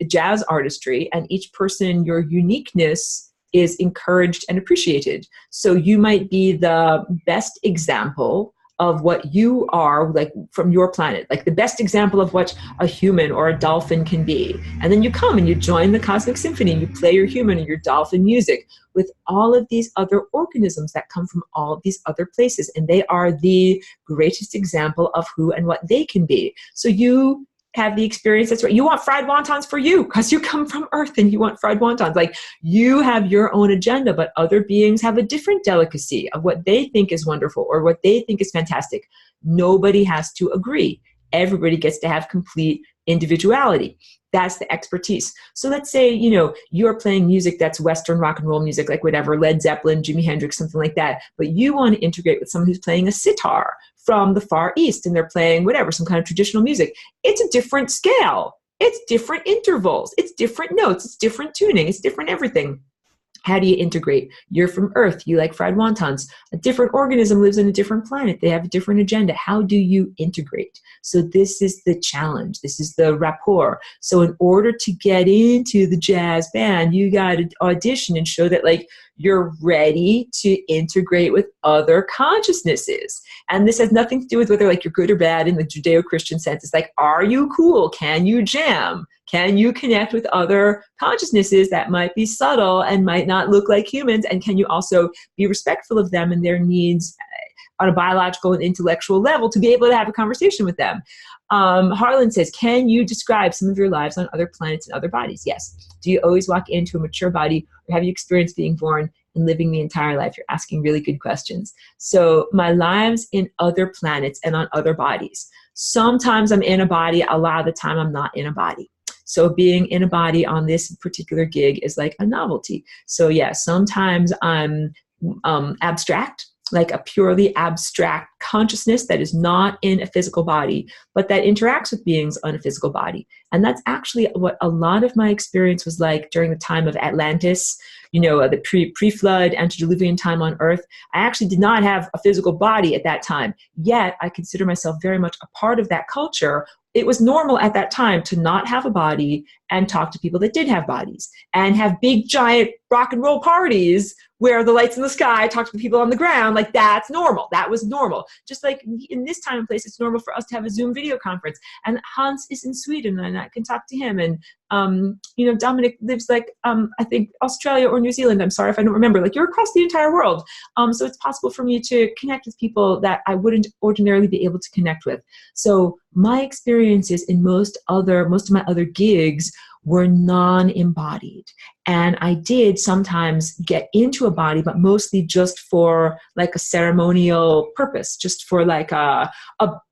jazz artistry, and each person, your uniqueness is encouraged and appreciated. So you might be the best example of what you are, like from your planet, like the best example of what a human or a dolphin can be. And then you come and you join the cosmic symphony and you play your human and your dolphin music with all of these other organisms that come from all of these other places. And they are the greatest example of who and what they can be. So you have the experience that's right. You want fried wontons for you because you come from Earth and you want fried wontons. Like you have your own agenda, but other beings have a different delicacy of what they think is wonderful or what they think is fantastic. Nobody has to agree. Everybody gets to have complete individuality. That's the expertise. So let's say, you're playing music that's Western rock and roll music, like whatever, Led Zeppelin, Jimi Hendrix, something like that. But you want to integrate with someone who's playing a sitar from the Far East and they're playing whatever, some kind of traditional music. It's a different scale. It's different intervals. It's different notes. It's different tuning. It's different everything. How do you integrate? You're from Earth. You like fried wontons. A different organism lives on a different planet. They have a different agenda. How do you integrate? So this is the challenge. This is the rapport. So in order to get into the jazz band, you got to audition and show that you're ready to integrate with other consciousnesses. And this has nothing to do with whether you're good or bad in the Judeo-Christian sense. It's like, are you cool? Can you jam? Can you connect with other consciousnesses that might be subtle and might not look like humans? And can you also be respectful of them and their needs on a biological and intellectual level to be able to have a conversation with them? Harlan says, can you describe some of your lives on other planets and other bodies? Yes. Do you always walk into a mature body, or have you experienced being born and living the entire life? You're asking really good questions. So my lives in other planets and on other bodies. Sometimes I'm in a body. A lot of the time I'm not in a body. So being in a body on this particular gig is like a novelty. So yeah, sometimes I'm abstract, like a purely abstract consciousness that is not in a physical body, but that interacts with beings on a physical body. And that's actually what a lot of my experience was like during the time of Atlantis, the pre-flood, antediluvian time on Earth. I actually did not have a physical body at that time, yet I consider myself very much a part of that culture. It was normal at that time to not have a body and talk to people that did have bodies and have big, giant rock and roll parties where the lights in the sky, talk to people on the ground. Like that's normal. That was normal. Just like in this time and place, it's normal for us to have a Zoom video conference. And Hans is in Sweden and I can talk to him. And, Dominic lives I think Australia or New Zealand. I'm sorry if I don't remember. You're across the entire world. So it's possible for me to connect with people that I wouldn't ordinarily be able to connect with. So my experiences in most of my other gigs were non-embodied. And I did sometimes get into a body, but mostly just for a ceremonial purpose, just for a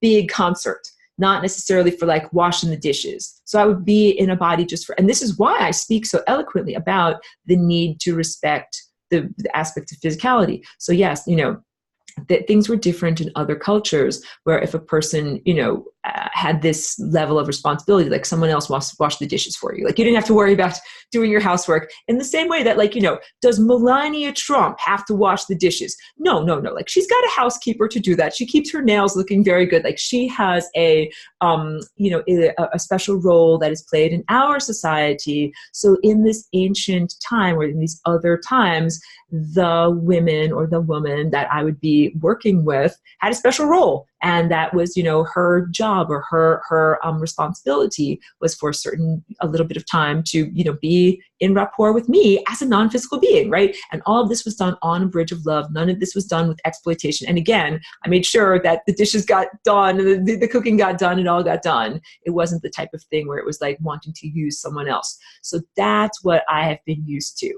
big concert, not necessarily for washing the dishes. So I would be in a body and this is why I speak so eloquently about the need to respect the aspect of physicality. So yes, that things were different in other cultures where if a person, had this level of responsibility, like someone else wash the dishes for you. You didn't have to worry about doing your housework in the same way that does Melania Trump have to wash the dishes? No. She's got a housekeeper to do that. She keeps her nails looking very good. She has a special role that is played in our society. So in this ancient time or in these other times, the women or the woman that I would be working with had a special role. And that was, her job or her responsibility was for a little bit of time to, be in rapport with me as a non-physical being, right? And all of this was done on a bridge of love. None of this was done with exploitation. And again, I made sure that the dishes got done, the cooking got done, it all got done. It wasn't the type of thing where it was wanting to use someone else. So that's what I have been used to,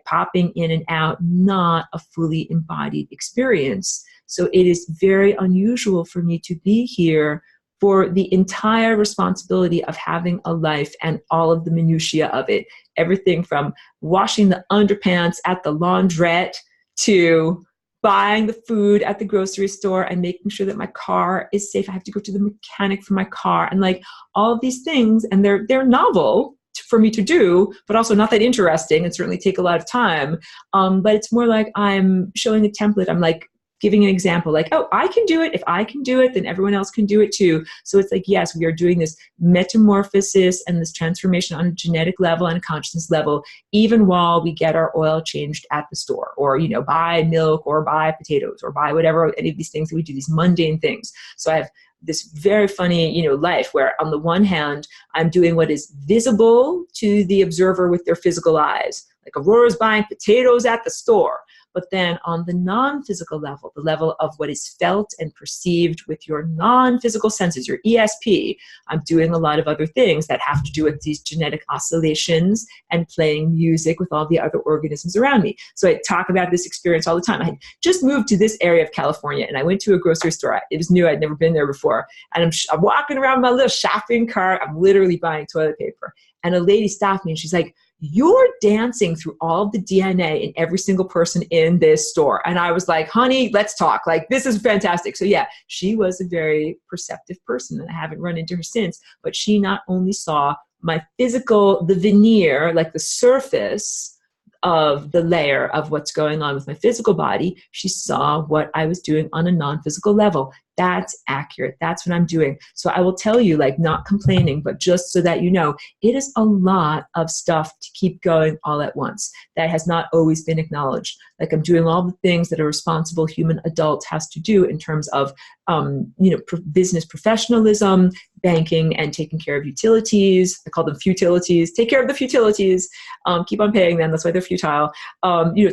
popping in and out, not a fully embodied experience. So it is very unusual for me to be here for the entire responsibility of having a life and all of the minutiae of it. Everything from washing the underpants at the laundrette to buying the food at the grocery store and making sure that my car is safe. I have to go to the mechanic for my car and like all of these things. And they're novel for me to do, but also not that interesting and certainly take a lot of time. But it's more like I'm showing a template. I'm like giving an example, like, oh, I can do it. If I can do it, then everyone else can do it too. So it's like, yes, we are doing this metamorphosis and this transformation on a genetic level and a consciousness level, even while we get our oil changed at the store, or, you know, buy milk or buy potatoes or buy whatever, any of these things that we do, these mundane things. So I have this very funny, you know, life where on the one hand, I'm doing what is visible to the observer with their physical eyes. Like Aurora's buying potatoes at the store. But then on the non-physical level, the level of what is felt and perceived with your non-physical senses, your ESP, I'm doing a lot of other things that have to do with these genetic oscillations and playing music with all the other organisms around me. So I talk about this experience all the time. I just moved to this area of California and I went to a grocery store. It was new. I'd never been there before. And I'm walking around my little shopping cart. I'm literally buying toilet paper. And a lady stopped me and she's like, "You're dancing through all the DNA in every single person in this store." And I was like, "Honey, let's talk. Like, this is fantastic." So yeah, she was a very perceptive person and I haven't run into her since, but she not only saw my physical, the veneer, like the surface of the layer of what's going on with my physical body, she saw what I was doing on a non-physical level. That's accurate. That's what I'm doing. So I will tell you, like, not complaining, but just so that you know, it is a lot of stuff to keep going all at once that has not always been acknowledged. Like, I'm doing all the things that a responsible human adult has to do in terms of, business professionalism, banking, and taking care of utilities. I call them futilities. Take care of the futilities. Keep on paying them. That's why they're futile.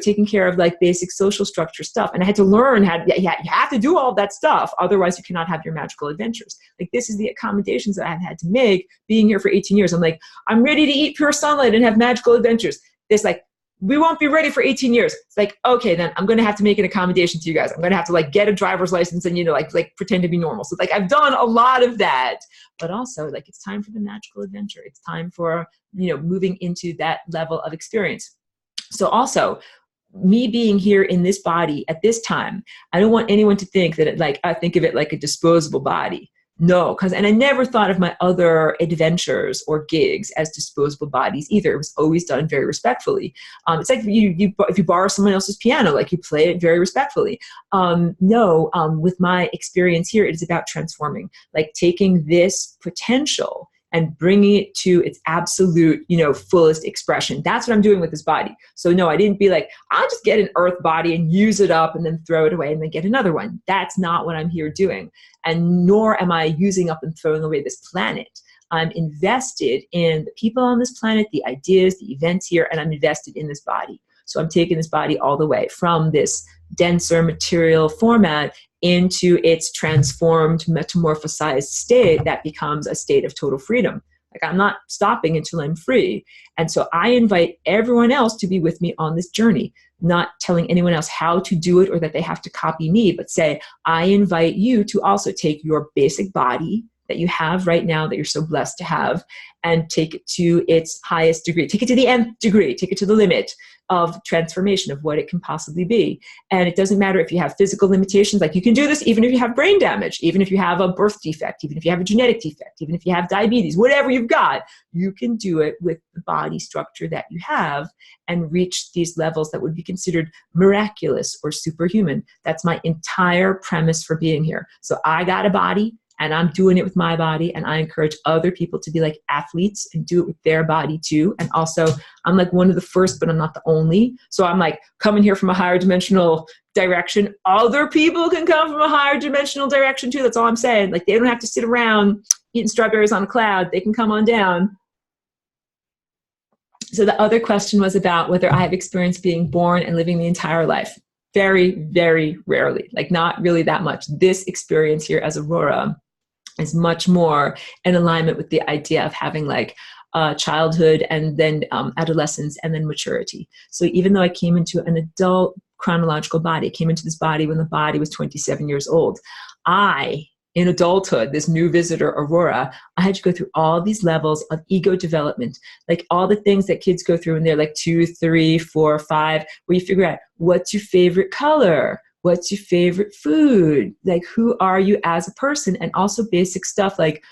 Taking care of like basic social structure stuff. And I had to learn you have to do all of that stuff. Otherwise, you cannot have your magical adventures. Like, this is the accommodations that I've had to make being here for 18 years. I'm like, I'm ready to eat pure sunlight and have magical adventures. It's like, we won't be ready for 18 years. It's like, okay, then I'm going to have to make an accommodation to you guys. I'm going to have to like get a driver's license and, like pretend to be normal. So like, I've done a lot of that, but also like, it's time for the magical adventure. It's time for, moving into that level of experience. So also, me being here in this body at this time, I don't want anyone to think that I think of it like a disposable body. No, and I never thought of my other adventures or gigs as disposable bodies either. It was always done very respectfully. It's like if you borrow someone else's piano, like you play it very respectfully. With my experience here, it is about transforming, like taking this potential and bringing it to its absolute, fullest expression. That's what I'm doing with this body. So no, I didn't be like, I'll just get an earth body and use it up and then throw it away and then get another one. That's not what I'm here doing. And nor am I using up and throwing away this planet. I'm invested in the people on this planet, the ideas, the events here, and I'm invested in this body. So I'm taking this body all the way from this denser material format into its transformed, metamorphosized state that becomes a state of total freedom. Like, I'm not stopping until I'm free. And so I invite everyone else to be with me on this journey, not telling anyone else how to do it or that they have to copy me, but say, I invite you to also take your basic body that you have right now, that you're so blessed to have, and take it to its highest degree. Take it to the nth degree. Take it to the limit of transformation of what it can possibly be. And it doesn't matter if you have physical limitations, like you can do this even if you have brain damage, even if you have a birth defect, even if you have a genetic defect, even if you have diabetes, whatever you've got, you can do it with the body structure that you have and reach these levels that would be considered miraculous or superhuman. That's my entire premise for being here. So I got a body, and I'm doing it with my body, and I encourage other people to be like athletes and do it with their body too. And also, I'm like one of the first, but I'm not the only. So I'm like coming here from a higher dimensional direction. Other people can come from a higher dimensional direction too. That's all I'm saying. Like, they don't have to sit around eating strawberries on a cloud. They can come on down. So the other question was about whether I have experience being born and living the entire life. Very, very rarely, like not really that much. This experience here as Aurora is much more in alignment with the idea of having like childhood and then adolescence and then maturity. So even though I came into an adult chronological body. I came into this body when the body was 27 years old. In adulthood, this new visitor, Aurora, I had to go through all these levels of ego development, like all the things that kids go through when they're like 2, 3, 4, 5, where you figure out what's your favorite color, what's your favorite food, like who are you as a person, and also basic stuff like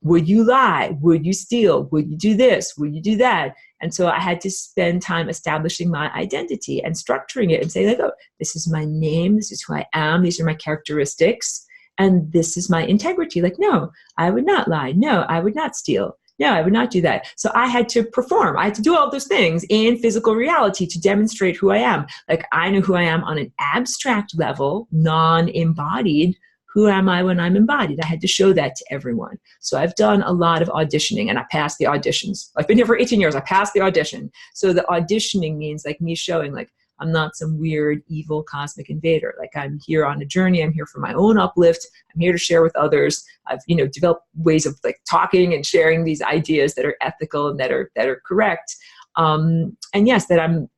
would you lie, would you steal, would you do this, would you do that. And so I had to spend time establishing my identity and structuring it and say like, oh, this is my name, this is who I am, these are my characteristics. And this is my integrity. Like, no, I would not lie. No, I would not steal. No, I would not do that. So I had to perform. I had to do all those things in physical reality to demonstrate who I am. Like, I know who I am on an abstract level, non-embodied. Who am I when I'm embodied? I had to show that to everyone. So I've done a lot of auditioning, and I passed the auditions. I've been here for 18 years. I passed the audition. So the auditioning means like me showing like, I'm not some weird, evil cosmic invader. Like, I'm here on a journey. I'm here for my own uplift. I'm here to share with others. I've, developed ways of like talking and sharing these ideas that are ethical and that are correct. And yes, that I'm,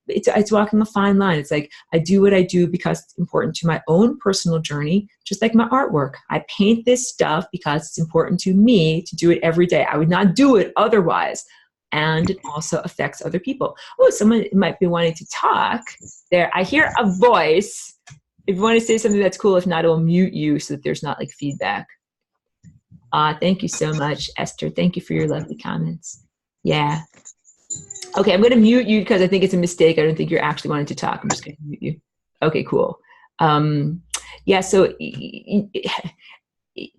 it's walking a fine line. It's like, I do what I do because it's important to my own personal journey, just like my artwork. I paint this stuff because it's important to me to do it every day. I would not do it otherwise. And it also affects other people. Oh, someone might be wanting to talk there. I hear a voice. If you want to say something, that's cool. If not, I'll mute you so that there's not like feedback. Thank you so much, Esther. Thank you for your lovely comments. Yeah. Okay, I'm going to mute you because I think it's a mistake. I don't think you're actually wanting to talk. I'm just going to mute you. Okay, cool. Yeah, so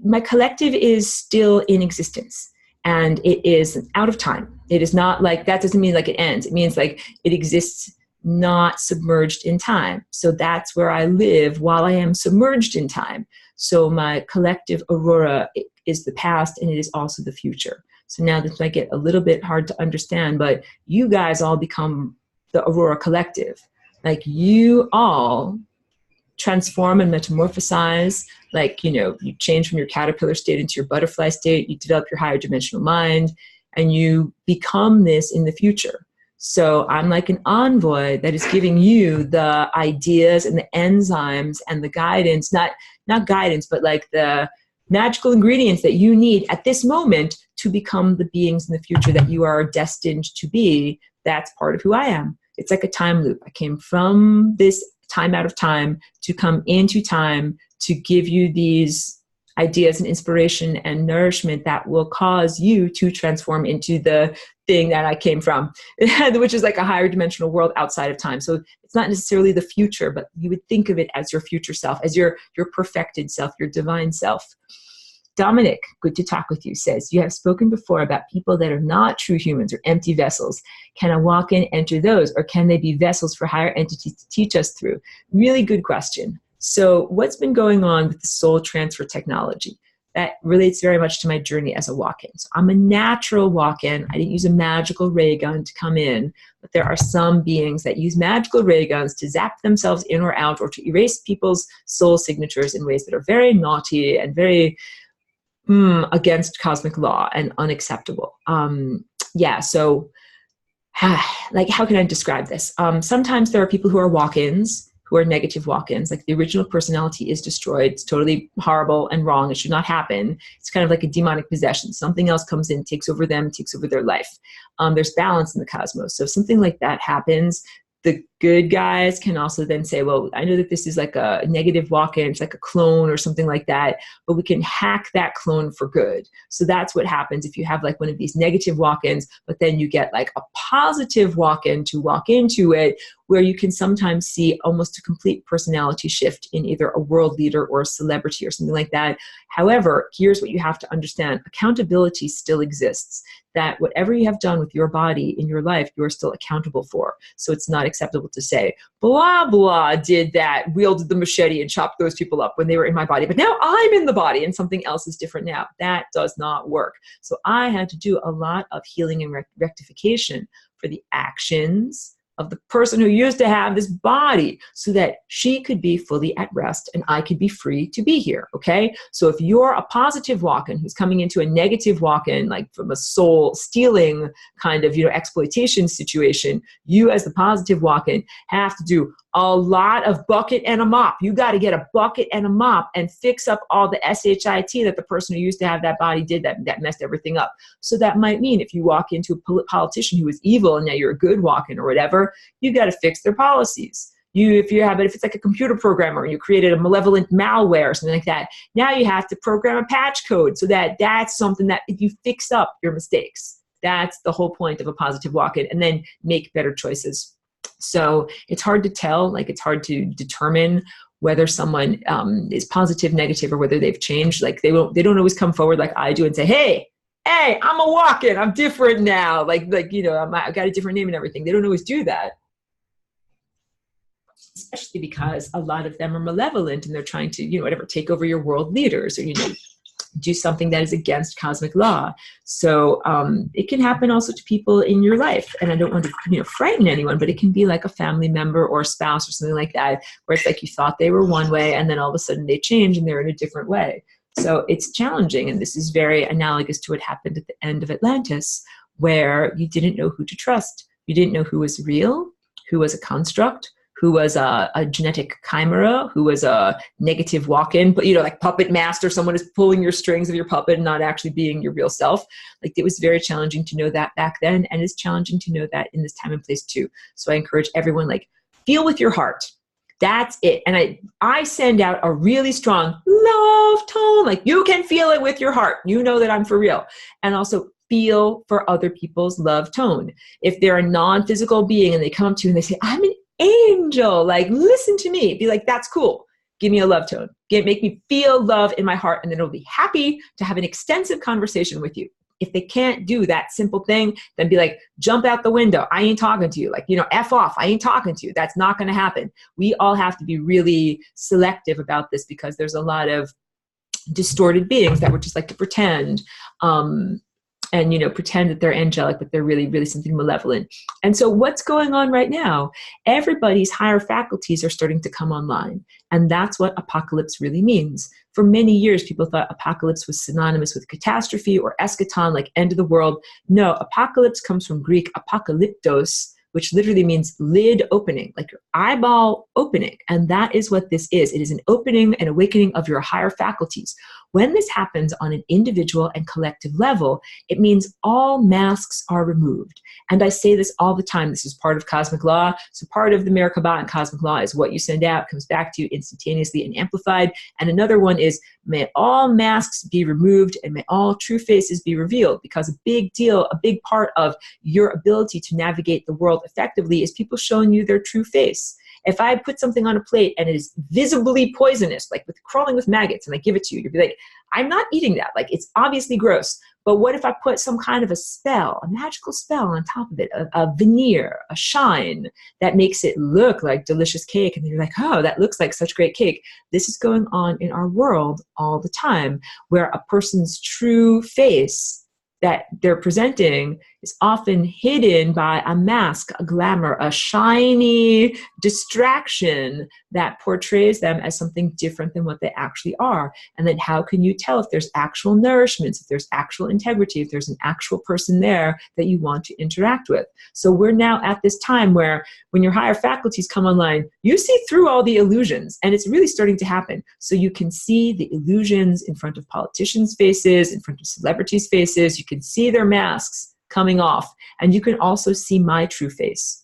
my collective is still in existence. And it is out of time. It is not like, that doesn't mean like it ends. It means like it exists not submerged in time. So that's where I live while I am submerged in time. So my collective Aurora is the past, and it is also the future. So now this might get a little bit hard to understand, but you guys all become the Aurora collective. Like, you all transform and metamorphosize, like, you change from your caterpillar state into your butterfly state, you develop your higher dimensional mind, and you become this in the future. So I'm like an envoy that is giving you the ideas and the enzymes and the guidance, not guidance, but like the magical ingredients that you need at this moment to become the beings in the future that you are destined to be. That's part of who I am. It's like a time loop. I came from this time out of time to come into time to give you these ideas and inspiration and nourishment that will cause you to transform into the thing that I came from, which is like a higher dimensional world outside of time. So it's not necessarily the future, but you would think of it as your future self, as your perfected self, your divine self. Dominic, good to talk with you, says, you have spoken before about people that are not true humans or empty vessels. Can a walk-in enter those, or can they be vessels for higher entities to teach us through? Really good question. So what's been going on with the soul transfer technology? That relates very much to my journey as a walk-in. So I'm a natural walk-in. I didn't use a magical ray gun to come in, but there are some beings that use magical ray guns to zap themselves in or out, or to erase people's soul signatures in ways that are very naughty and very against cosmic law and unacceptable. Yeah, so like, how can I describe this? Sometimes there are people who are walk-ins, who are negative walk-ins. Like, the original personality is destroyed. It's totally horrible and wrong. It should not happen. It's kind of like a demonic possession. Something else comes in, takes over them, takes over their life. There's balance in the cosmos. So if something like that happens, the good guys can also then say, well, I know that this is like a negative walk-in, it's like a clone or something like that, but we can hack that clone for good. So that's what happens if you have like one of these negative walk-ins, but then you get like a positive walk-in to walk into it, where you can sometimes see almost a complete personality shift in either a world leader or a celebrity or something like that. However, here's what you have to understand. Accountability still exists. That whatever you have done with your body in your life, you're still accountable for. So it's not acceptable to say, blah, blah, did that, wielded the machete and chopped those people up when they were in my body, but now I'm in the body and something else is different now. That does not work. So I had to do a lot of healing and rectification for the actions, of the person who used to have this body so that she could be fully at rest and I could be free to be here, okay? So if you're a positive walk-in who's coming into a negative walk-in, like from a soul stealing kind of, exploitation situation, you as the positive walk-in have to do a lot of bucket and a mop. You got to get a bucket and a mop and fix up all the shit that the person who used to have that body did that messed everything up. So that might mean if you walk into a politician who is evil and now you're a good walk-in or whatever, you got to fix their policies. If it's like a computer programmer and you created a malevolent malware or something like that, now you have to program a patch code so that's something that if you fix up your mistakes. That's the whole point of a positive walk-in, and then make better choices. So it's hard to tell, like it's hard to determine whether someone is positive, negative, or whether they've changed. Like they don't always come forward like I do and say, hey, I'm a walk-in, I'm different now. I've got a different name and everything. They don't always do that. Especially because a lot of them are malevolent and they're trying to, take over your world leaders or, do something that is against cosmic law. So it can happen also to people in your life. And I don't want to, frighten anyone, but it can be like a family member or a spouse or something like that, where it's like you thought they were one way and then all of a sudden they change and they're in a different way. So it's challenging. And this is very analogous to what happened at the end of Atlantis, where you didn't know who to trust. You didn't know who was real, who was a construct, who was a genetic chimera, who was a negative walk-in, but like puppet master, someone is pulling your strings of your puppet and not actually being your real self. Like it was very challenging to know that back then, and it's challenging to know that in this time and place too. So I encourage everyone, feel with your heart. That's it. And I send out a really strong love tone. You can feel it with your heart. You know that I'm for real. And also feel for other people's love tone. If they're a non-physical being and they come up to you and they say, I'm an angel, listen to me, be like, that's cool, give me a love tone, make me feel love in my heart, and then I'll be happy to have an extensive conversation with you. If they can't do that simple thing, then be like, jump out the window, I ain't talking to you, F off, I ain't talking to you. That's not going to happen. We all have to be really selective about this, because there's a lot of distorted beings that would just like to pretend and pretend that they're angelic, but they're really, really something malevolent. And so what's going on right now? Everybody's higher faculties are starting to come online. And that's what apocalypse really means. For many years, people thought apocalypse was synonymous with catastrophe or eschaton, like end of the world. No, apocalypse comes from Greek apokalyptos, which literally means lid opening, like your eyeball opening. And that is what this is. It is an opening and awakening of your higher faculties. When this happens on an individual and collective level, it means all masks are removed. And I say this all the time. This is part of cosmic law. So part of the Merkabah and cosmic law is what you send out comes back to you instantaneously and amplified. And another one is, may all masks be removed and may all true faces be revealed, because a big deal, a big part of your ability to navigate the world effectively is people showing you their true face. If I put something on a plate and it is visibly poisonous, like with crawling with maggots, and I give it to you, you'd be like, I'm not eating that. It's obviously gross. But what if I put some kind of a spell, a magical spell on top of it, a veneer, a shine that makes it look like delicious cake? And you're like, oh, that looks like such great cake. This is going on in our world all the time, where a person's true face that they're presenting is often hidden by a mask, a glamour, a shiny distraction that portrays them as something different than what they actually are. And then how can you tell if there's actual nourishment, if there's actual integrity, if there's an actual person there that you want to interact with? So we're now at this time where when your higher faculties come online, you see through all the illusions, and it's really starting to happen. So you can see the illusions in front of politicians' faces, in front of celebrities' faces. You can see their masks coming off, and you can also see my true face.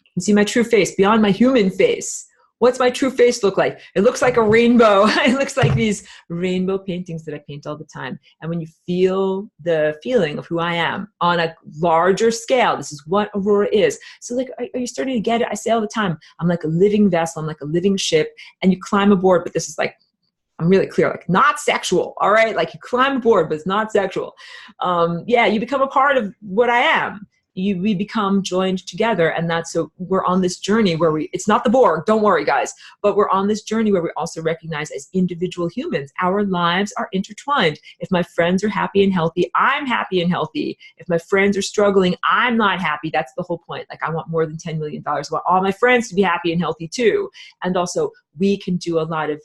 You can see my true face beyond my human face. What's my true face look like? It looks like a rainbow. It looks like these rainbow paintings that I paint all the time. And when you feel the feeling of who I am on a larger scale, this is what Aurora is. So are you starting to get it? I say all the time, I'm like a living vessel. I'm like a living ship, and you climb aboard, but this is I'm really clear, not sexual, all right? You climb aboard, but it's not sexual. You become a part of what I am. we become joined together. And that's, so we're on this journey where it's not the Borg, don't worry guys, but we're on this journey where we also recognize as individual humans, our lives are intertwined. If my friends are happy and healthy, I'm happy and healthy. If my friends are struggling, I'm not happy. That's the whole point. Like, I want more than $10 million. I want all my friends to be happy and healthy too. And also we can do a lot of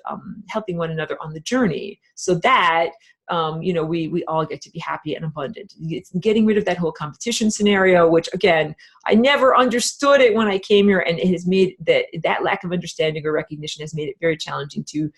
helping one another on the journey, so that we all get to be happy and abundant. It's getting rid of that whole competition scenario, which again, I never understood it when I came here, and it has made that lack of understanding or recognition has made it very challenging to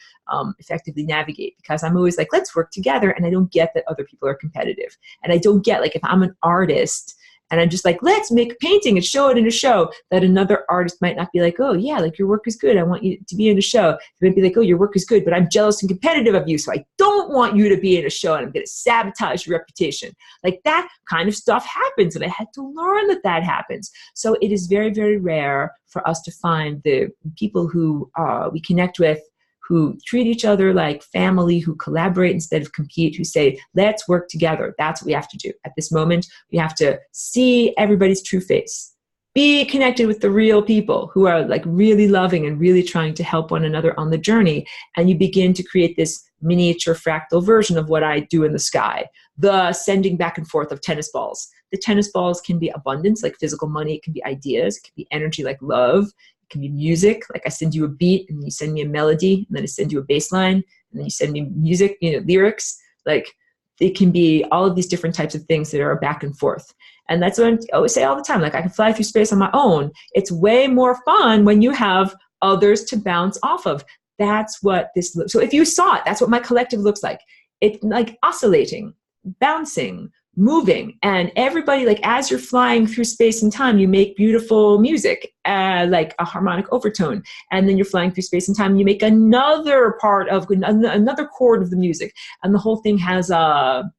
effectively navigate, because I'm always like, let's work together. And I don't get that other people are competitive. And I don't get, like, if I'm an artist and I'm just like, let's make a painting and show it in a show, that another artist might not be like, oh yeah, like, your work is good, I want you to be in a show. They might be like, oh, your work is good, but I'm jealous and competitive of you, so I don't want you to be in a show, and I'm going to sabotage your reputation. Like, that kind of stuff happens, and I had to learn that happens. So it is very, very rare for us to find the people who we connect with, who treat each other like family, who collaborate instead of compete, who say, let's work together. That's what we have to do. At this moment, we have to see everybody's true face. Be connected with the real people who are, like, really loving and really trying to help one another on the journey. And you begin to create this miniature fractal version of what I do in the sky. The sending back and forth of tennis balls. The tennis balls can be abundance, like physical money. It can be ideas. It can be energy, like love. It can be music, like I send you a beat and you send me a melody, and then I send you a bass line, and then you send me music, lyrics. Like, it can be all of these different types of things that are back and forth. And that's what I always say all the time. Like, I can fly through space on my own. It's way more fun when you have others to bounce off of. That's what this looks. So if you saw it, that's what my collective looks like. It's like oscillating, bouncing, moving, and everybody, like, as you're flying through space and time, you make beautiful music, like a harmonic overtone, and then you're flying through space and time, and you make another part of another chord of the music, and the whole thing has a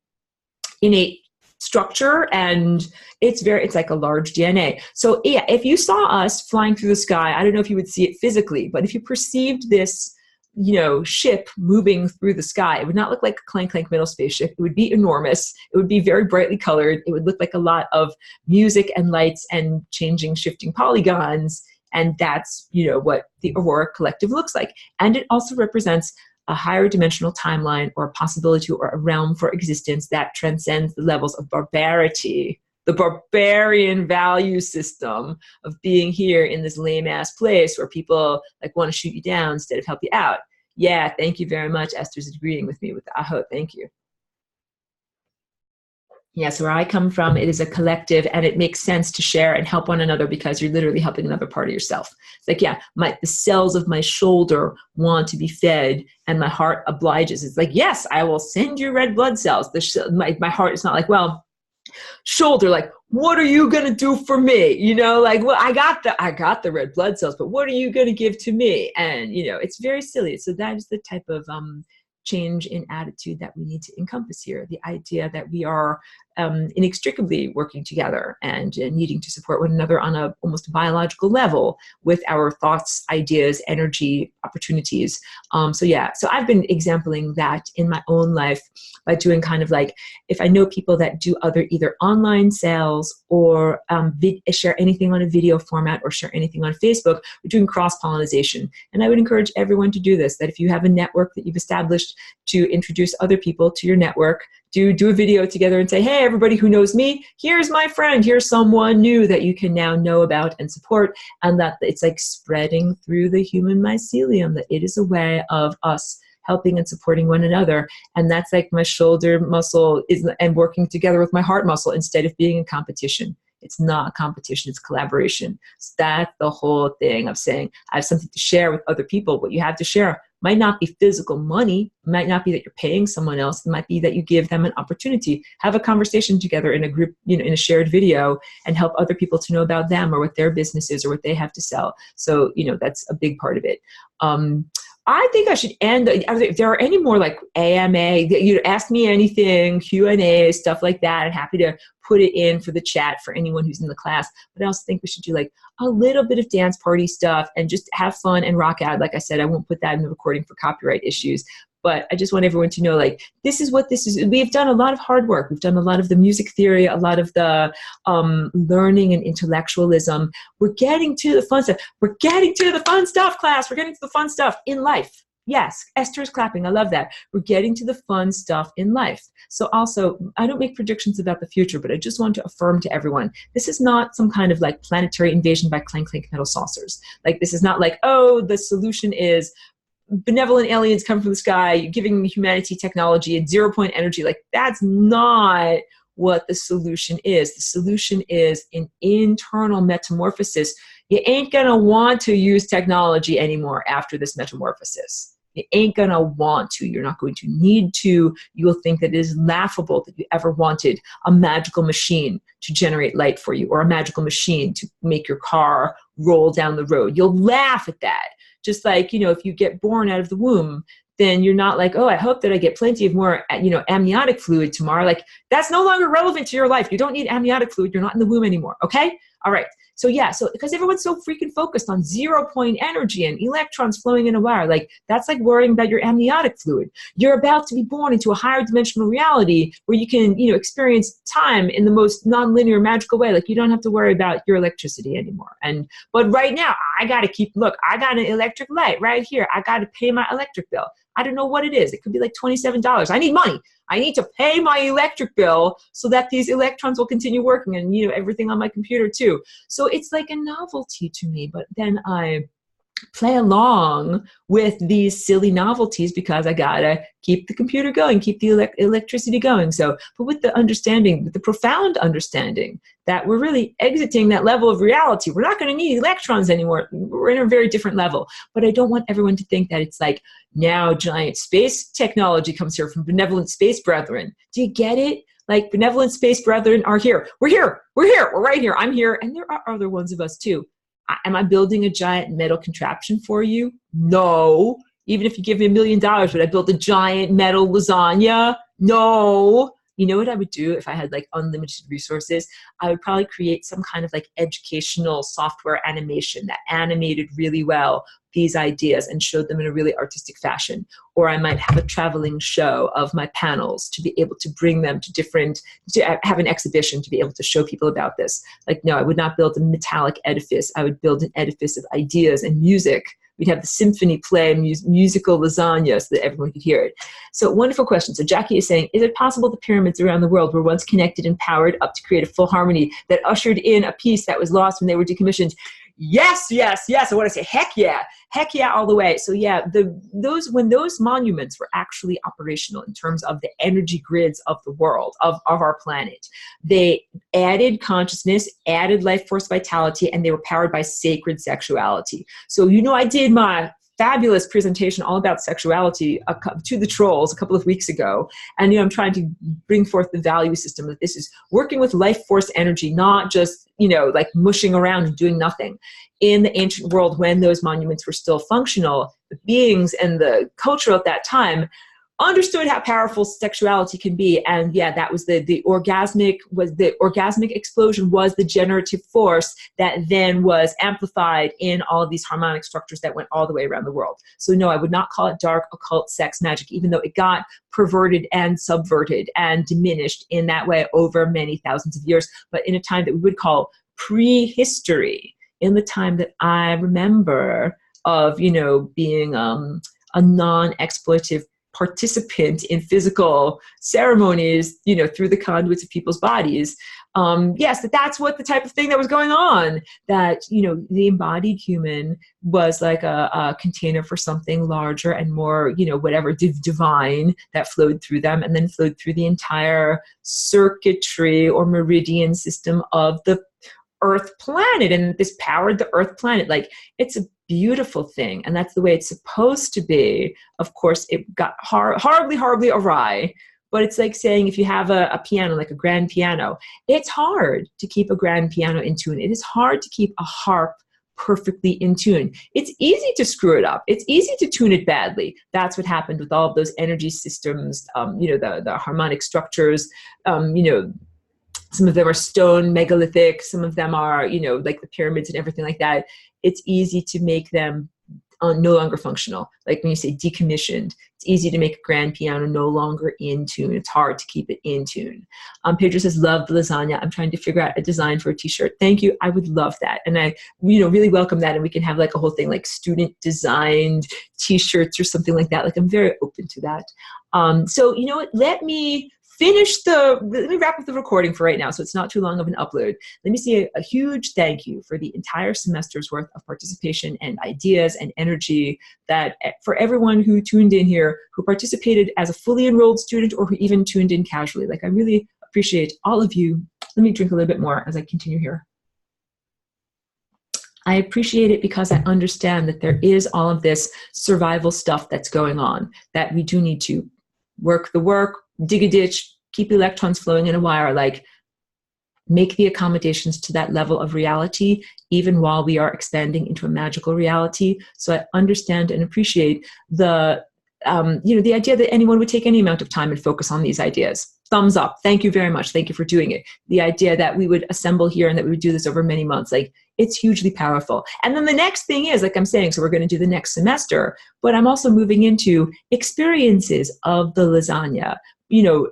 innate structure, and it's like a large DNA. So yeah, if you saw us flying through the sky, I don't know if you would see it physically, but if you perceived this ship moving through the sky, it would not look like a clank clank middle spaceship. It would be enormous. It would be very brightly colored. It would look like a lot of music and lights and changing, shifting polygons. And that's, what the Aurora Collective looks like. And it also represents a higher dimensional timeline, or a possibility, or a realm for existence that transcends the levels of barbarity, the barbarian value system of being here in this lame ass place where people, like, want to shoot you down instead of help you out. Yeah, thank you very much. Esther's agreeing with me with the aho. Thank you. Yes, where I come from, it is a collective, and it makes sense to share and help one another, because you're literally helping another part of yourself. It's like, yeah, the cells of my shoulder want to be fed, and my heart obliges. It's like, yes, I will send you red blood cells. My heart is not like, well, shoulder, like, what are you gonna do for me? Like, well, I got the red blood cells, but what are you gonna give to me? And it's very silly. So that is the type of change in attitude that we need to encompass here. The idea that we are inextricably working together and needing to support one another on a almost biological level with our thoughts, ideas, energy, opportunities. So I've been exempling that in my own life by doing kind of like, if I know people that do either online sales or share anything on a video format or share anything on Facebook, we're doing cross-pollination. And I would encourage everyone to do this, that if you have a network that you've established, to introduce other people to your network, do a video together and say, hey, everybody who knows me, here's my friend, here's someone new that you can now know about and support. And that it's like spreading through the human mycelium, that it is a way of us helping and supporting one another. And that's like my shoulder muscle and working together with my heart muscle instead of being in competition. It's not competition, it's collaboration. So that's the whole thing of saying, I have something to share with other people. What you have to share might not be physical money, might not be that you're paying someone else, it might be that you give them an opportunity, have a conversation together in a group, in a shared video, and help other people to know about them or what their business is or what they have to sell. So, that's a big part of it. I think I should end. If there are any more like AMA, ask me anything, Q&A, stuff like that, I'm happy to put it in for the chat for anyone who's in the class. But I also think we should do like a little bit of dance party stuff and just have fun and rock out. Like I said, I won't put that in the recording for copyright issues. But I just want everyone to know, like, this is what this is. We've done a lot of hard work. We've done a lot of the music theory, a lot of the learning and intellectualism. We're getting to the fun stuff. We're getting to the fun stuff, class. We're getting to the fun stuff in life. Yes, Esther's clapping. I love that. We're getting to the fun stuff in life. So also, I don't make predictions about the future, but I just want to affirm to everyone, this is not some kind of like planetary invasion by clank clank metal saucers. Like, this is not like, oh, the solution is benevolent aliens come from the sky, giving humanity technology and 0 point energy. Like, that's not what the solution is. The solution is an internal metamorphosis. You ain't gonna want to use technology anymore after this metamorphosis. You ain't gonna want to. You're not going to need to. You will think that it is laughable that you ever wanted a magical machine to generate light for you, or a magical machine to make your car roll down the road. You'll laugh at that. Just like, if you get born out of the womb, then you're not like, oh, I hope that I get plenty of more, amniotic fluid tomorrow. Like, that's no longer relevant to your life. You don't need amniotic fluid. You're not in the womb anymore. Okay? All right. So yeah, because everyone's so freaking focused on 0 point energy and electrons flowing in a wire, like, that's like worrying about your amniotic fluid. You're about to be born into a higher dimensional reality where you can, experience time in the most nonlinear, magical way. Like, you don't have to worry about your electricity anymore. But right now, I got an electric light right here. I got to pay my electric bill. I don't know what it is. It could be like $27. I need money. I need to pay my electric bill so that these electrons will continue working, and everything on my computer too. So it's like a novelty to me, but then I play along with these silly novelties because I gotta keep the computer going, keep the electricity going. So, but with the understanding, with the profound understanding that we're really exiting that level of reality. We're not going to need electrons anymore. We're in a very different level. But I don't want everyone to think that it's like now giant space technology comes here from benevolent space brethren. Do you get it? Like, benevolent space brethren are here. We're here. We're here. We're right here. I'm here. And there are other ones of us too. Am I building a giant metal contraption for you? No. Even if you give me $1 million, would I build a giant metal lasagna? No. You know what I would do if I had like unlimited resources? I would probably create some kind of like educational software animation that animated really well these ideas and showed them in a really artistic fashion. Or I might have a traveling show of my panels to be able to bring them to have an exhibition to be able to show people about this. Like, no, I would not build a metallic edifice. I would build an edifice of ideas and music. We'd have the symphony play musical lasagna so that everyone could hear it. So, wonderful question. So Jackie is saying, is it possible the pyramids around the world were once connected and powered up to create a full harmony that ushered in a piece that was lost when they were decommissioned? Yes, yes, yes. I want to say heck yeah, all the way. So yeah, when those monuments were actually operational in terms of the energy grids of the world, of our planet, they added consciousness, added life force vitality, and they were powered by sacred sexuality. So I did my fabulous presentation all about sexuality to the trolls a couple of weeks ago. And I'm trying to bring forth the value system that this is working with life force energy, not just, like mushing around and doing nothing. In the ancient world, when those monuments were still functional, the beings and the culture at that time understood how powerful sexuality can be. And yeah, that was the orgasmic explosion was the generative force that then was amplified in all of these harmonic structures that went all the way around the world. So no, I would not call it dark occult sex magic, even though it got perverted and subverted and diminished in that way over many thousands of years, but in a time that we would call prehistory, in the time that I remember of, being a non-exploitative participant in physical ceremonies, through the conduits of people's bodies. Yes, that's what the type of thing that was going on, that, the embodied human was like a container for something larger and more, whatever divine that flowed through them and then flowed through the entire circuitry or meridian system of the Earth planet. And this powered the Earth planet. Like, it's a beautiful thing. And that's the way it's supposed to be. Of course, it got horribly awry. But it's like saying if you have a piano, like a grand piano, it's hard to keep a grand piano in tune. It is hard to keep a harp perfectly in tune. It's easy to screw it up. It's easy to tune it badly. That's what happened with all of those energy systems, the harmonic structures, some of them are stone, megalithic. Some of them are, like the pyramids and everything like that. It's easy to make them no longer functional. Like when you say decommissioned, it's easy to make a grand piano no longer in tune. It's hard to keep it in tune. Pedro says, love the lasagna. I'm trying to figure out a design for a t-shirt. Thank you. I would love that. And I, really welcome that. And we can have like a whole thing like student designed t-shirts or something like that. Like I'm very open to that. So, you know what, let me wrap up the recording for right now so it's not too long of an upload. Let me say a huge thank you for the entire semester's worth of participation and ideas and energy that for everyone who tuned in here, who participated as a fully enrolled student or who even tuned in casually. Like I really appreciate all of you. Let me drink a little bit more as I continue here. I appreciate it because I understand that there is all of this survival stuff that's going on, that we do need to work the work, dig a ditch, keep electrons flowing in a wire, like make the accommodations to that level of reality, even while we are expanding into a magical reality. So I understand and appreciate the, the idea that anyone would take any amount of time and focus on these ideas. Thumbs up. Thank you very much. Thank you for doing it. The idea that we would assemble here and that we would do this over many months, like it's hugely powerful. And then the next thing is, like I'm saying, so we're going to do the next semester, but I'm also moving into experiences of the lasagna,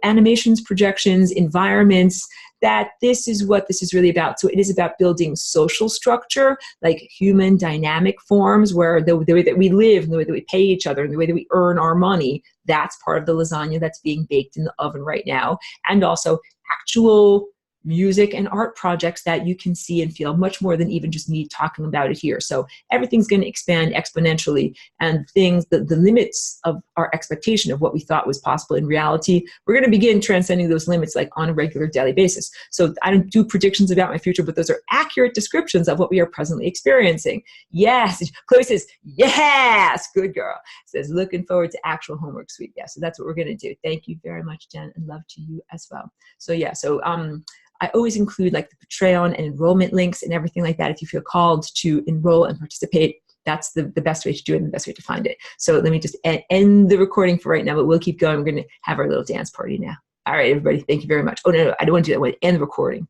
animations, projections, environments, that this is what this is really about. So it is about building social structure, like human dynamic forms where the way that we live, and the way that we pay each other, and the way that we earn our money, that's part of the lasagna that's being baked in the oven right now. And also actual music and art projects that you can see and feel much more than even just me talking about it here. So everything's going to expand exponentially, and things, the limits of our expectation of what we thought was possible in reality, we're going to begin transcending those limits like on a regular daily basis. So I don't do predictions about my future, but those are accurate descriptions of what we are presently experiencing. Yes. Chloe says, yes, good girl. Says, looking forward to actual homework suite. Yeah, so that's what we're going to do. Thank you very much, Jen, and love to you as well. So yeah, so I always include like the Patreon and enrollment links and everything like that. If you feel called to enroll and participate, that's the best way to do it and the best way to find it. So let me just end the recording for right now, but we'll keep going. We're going to have our little dance party now. All right, everybody, thank you very much. Oh, no, I don't want to do that. I want to end the recording.